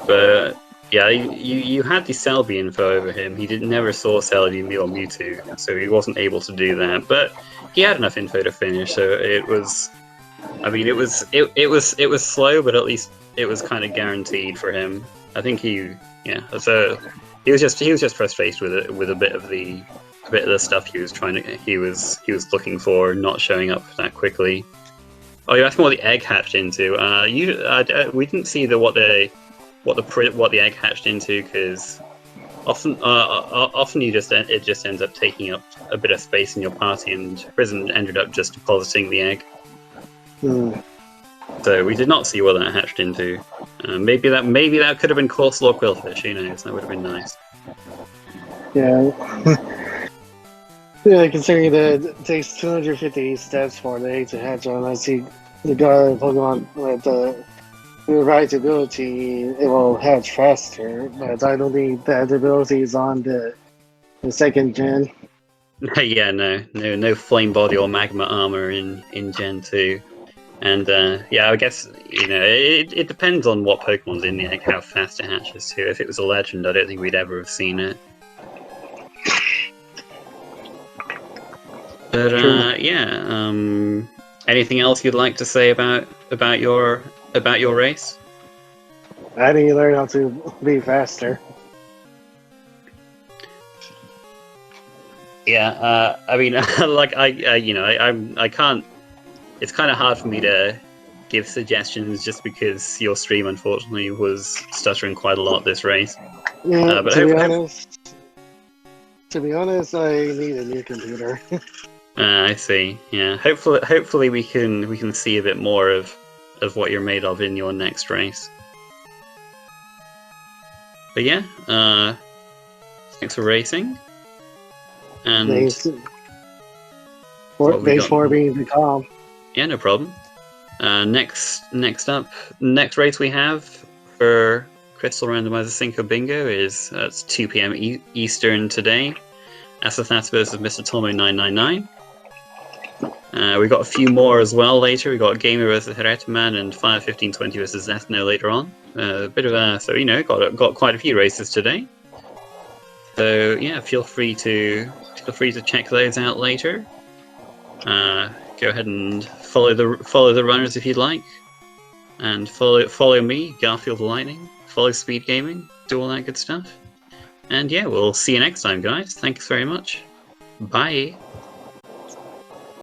But yeah, you had the Celebi info over him. He never saw Celebi or Mewtwo, so he wasn't able to do that. But he had enough info to finish, so it was. I mean, it was slow, but at least it was kind of guaranteed for him. I think so he was just frustrated with a bit of the stuff he was looking for not showing up that quickly. Oh, you asked me what the egg hatched into. We didn't see what the egg hatched into because often it just ends up taking up a bit of space in your party, and Prism ended up just depositing the egg. So we did not see what that hatched into. Maybe that could have been Corsair Quillfish. Who knows? That would have been nice. Yeah. Yeah, considering that it takes 250 steps for the egg to hatch, unless you got a Pokemon with the right ability, it will hatch faster. But I don't think that ability is on the second gen. Yeah, no flame body or magma armor in Gen 2. And yeah, I guess it depends on what Pokemon's in the egg, how fast it hatches too. If it was a legend, I don't think we'd ever have seen it. But yeah, anything else you'd like to say about your race? I think you learn how to be faster. Yeah, I mean, like I can't. It's kind of hard for me to give suggestions just because your stream, unfortunately, was stuttering quite a lot this race. Yeah, But to be honest, I need a new computer. I see. Yeah, hopefully we can see a bit more of what you're made of in your next race. But yeah, thanks for racing. And Thanks. What we Base got? 4 being the calm. Yeah, no problem. Next race we have for Crystal Randomizer Cinco Bingo is it's 2 p.m. Eastern today. Asathath versus Mr. Tomo 999. We got a few more as well later. We got Gamer versus Heretman and Fire 1520 versus Zethno later on. So you know, got quite a few races today. So yeah, feel free to check those out later. Go ahead and follow the runners if you'd like, and follow me, Garfield Lightning. Follow SpeedGaming, do all that good stuff. And yeah, we'll see you next time, guys. Thanks very much. Bye.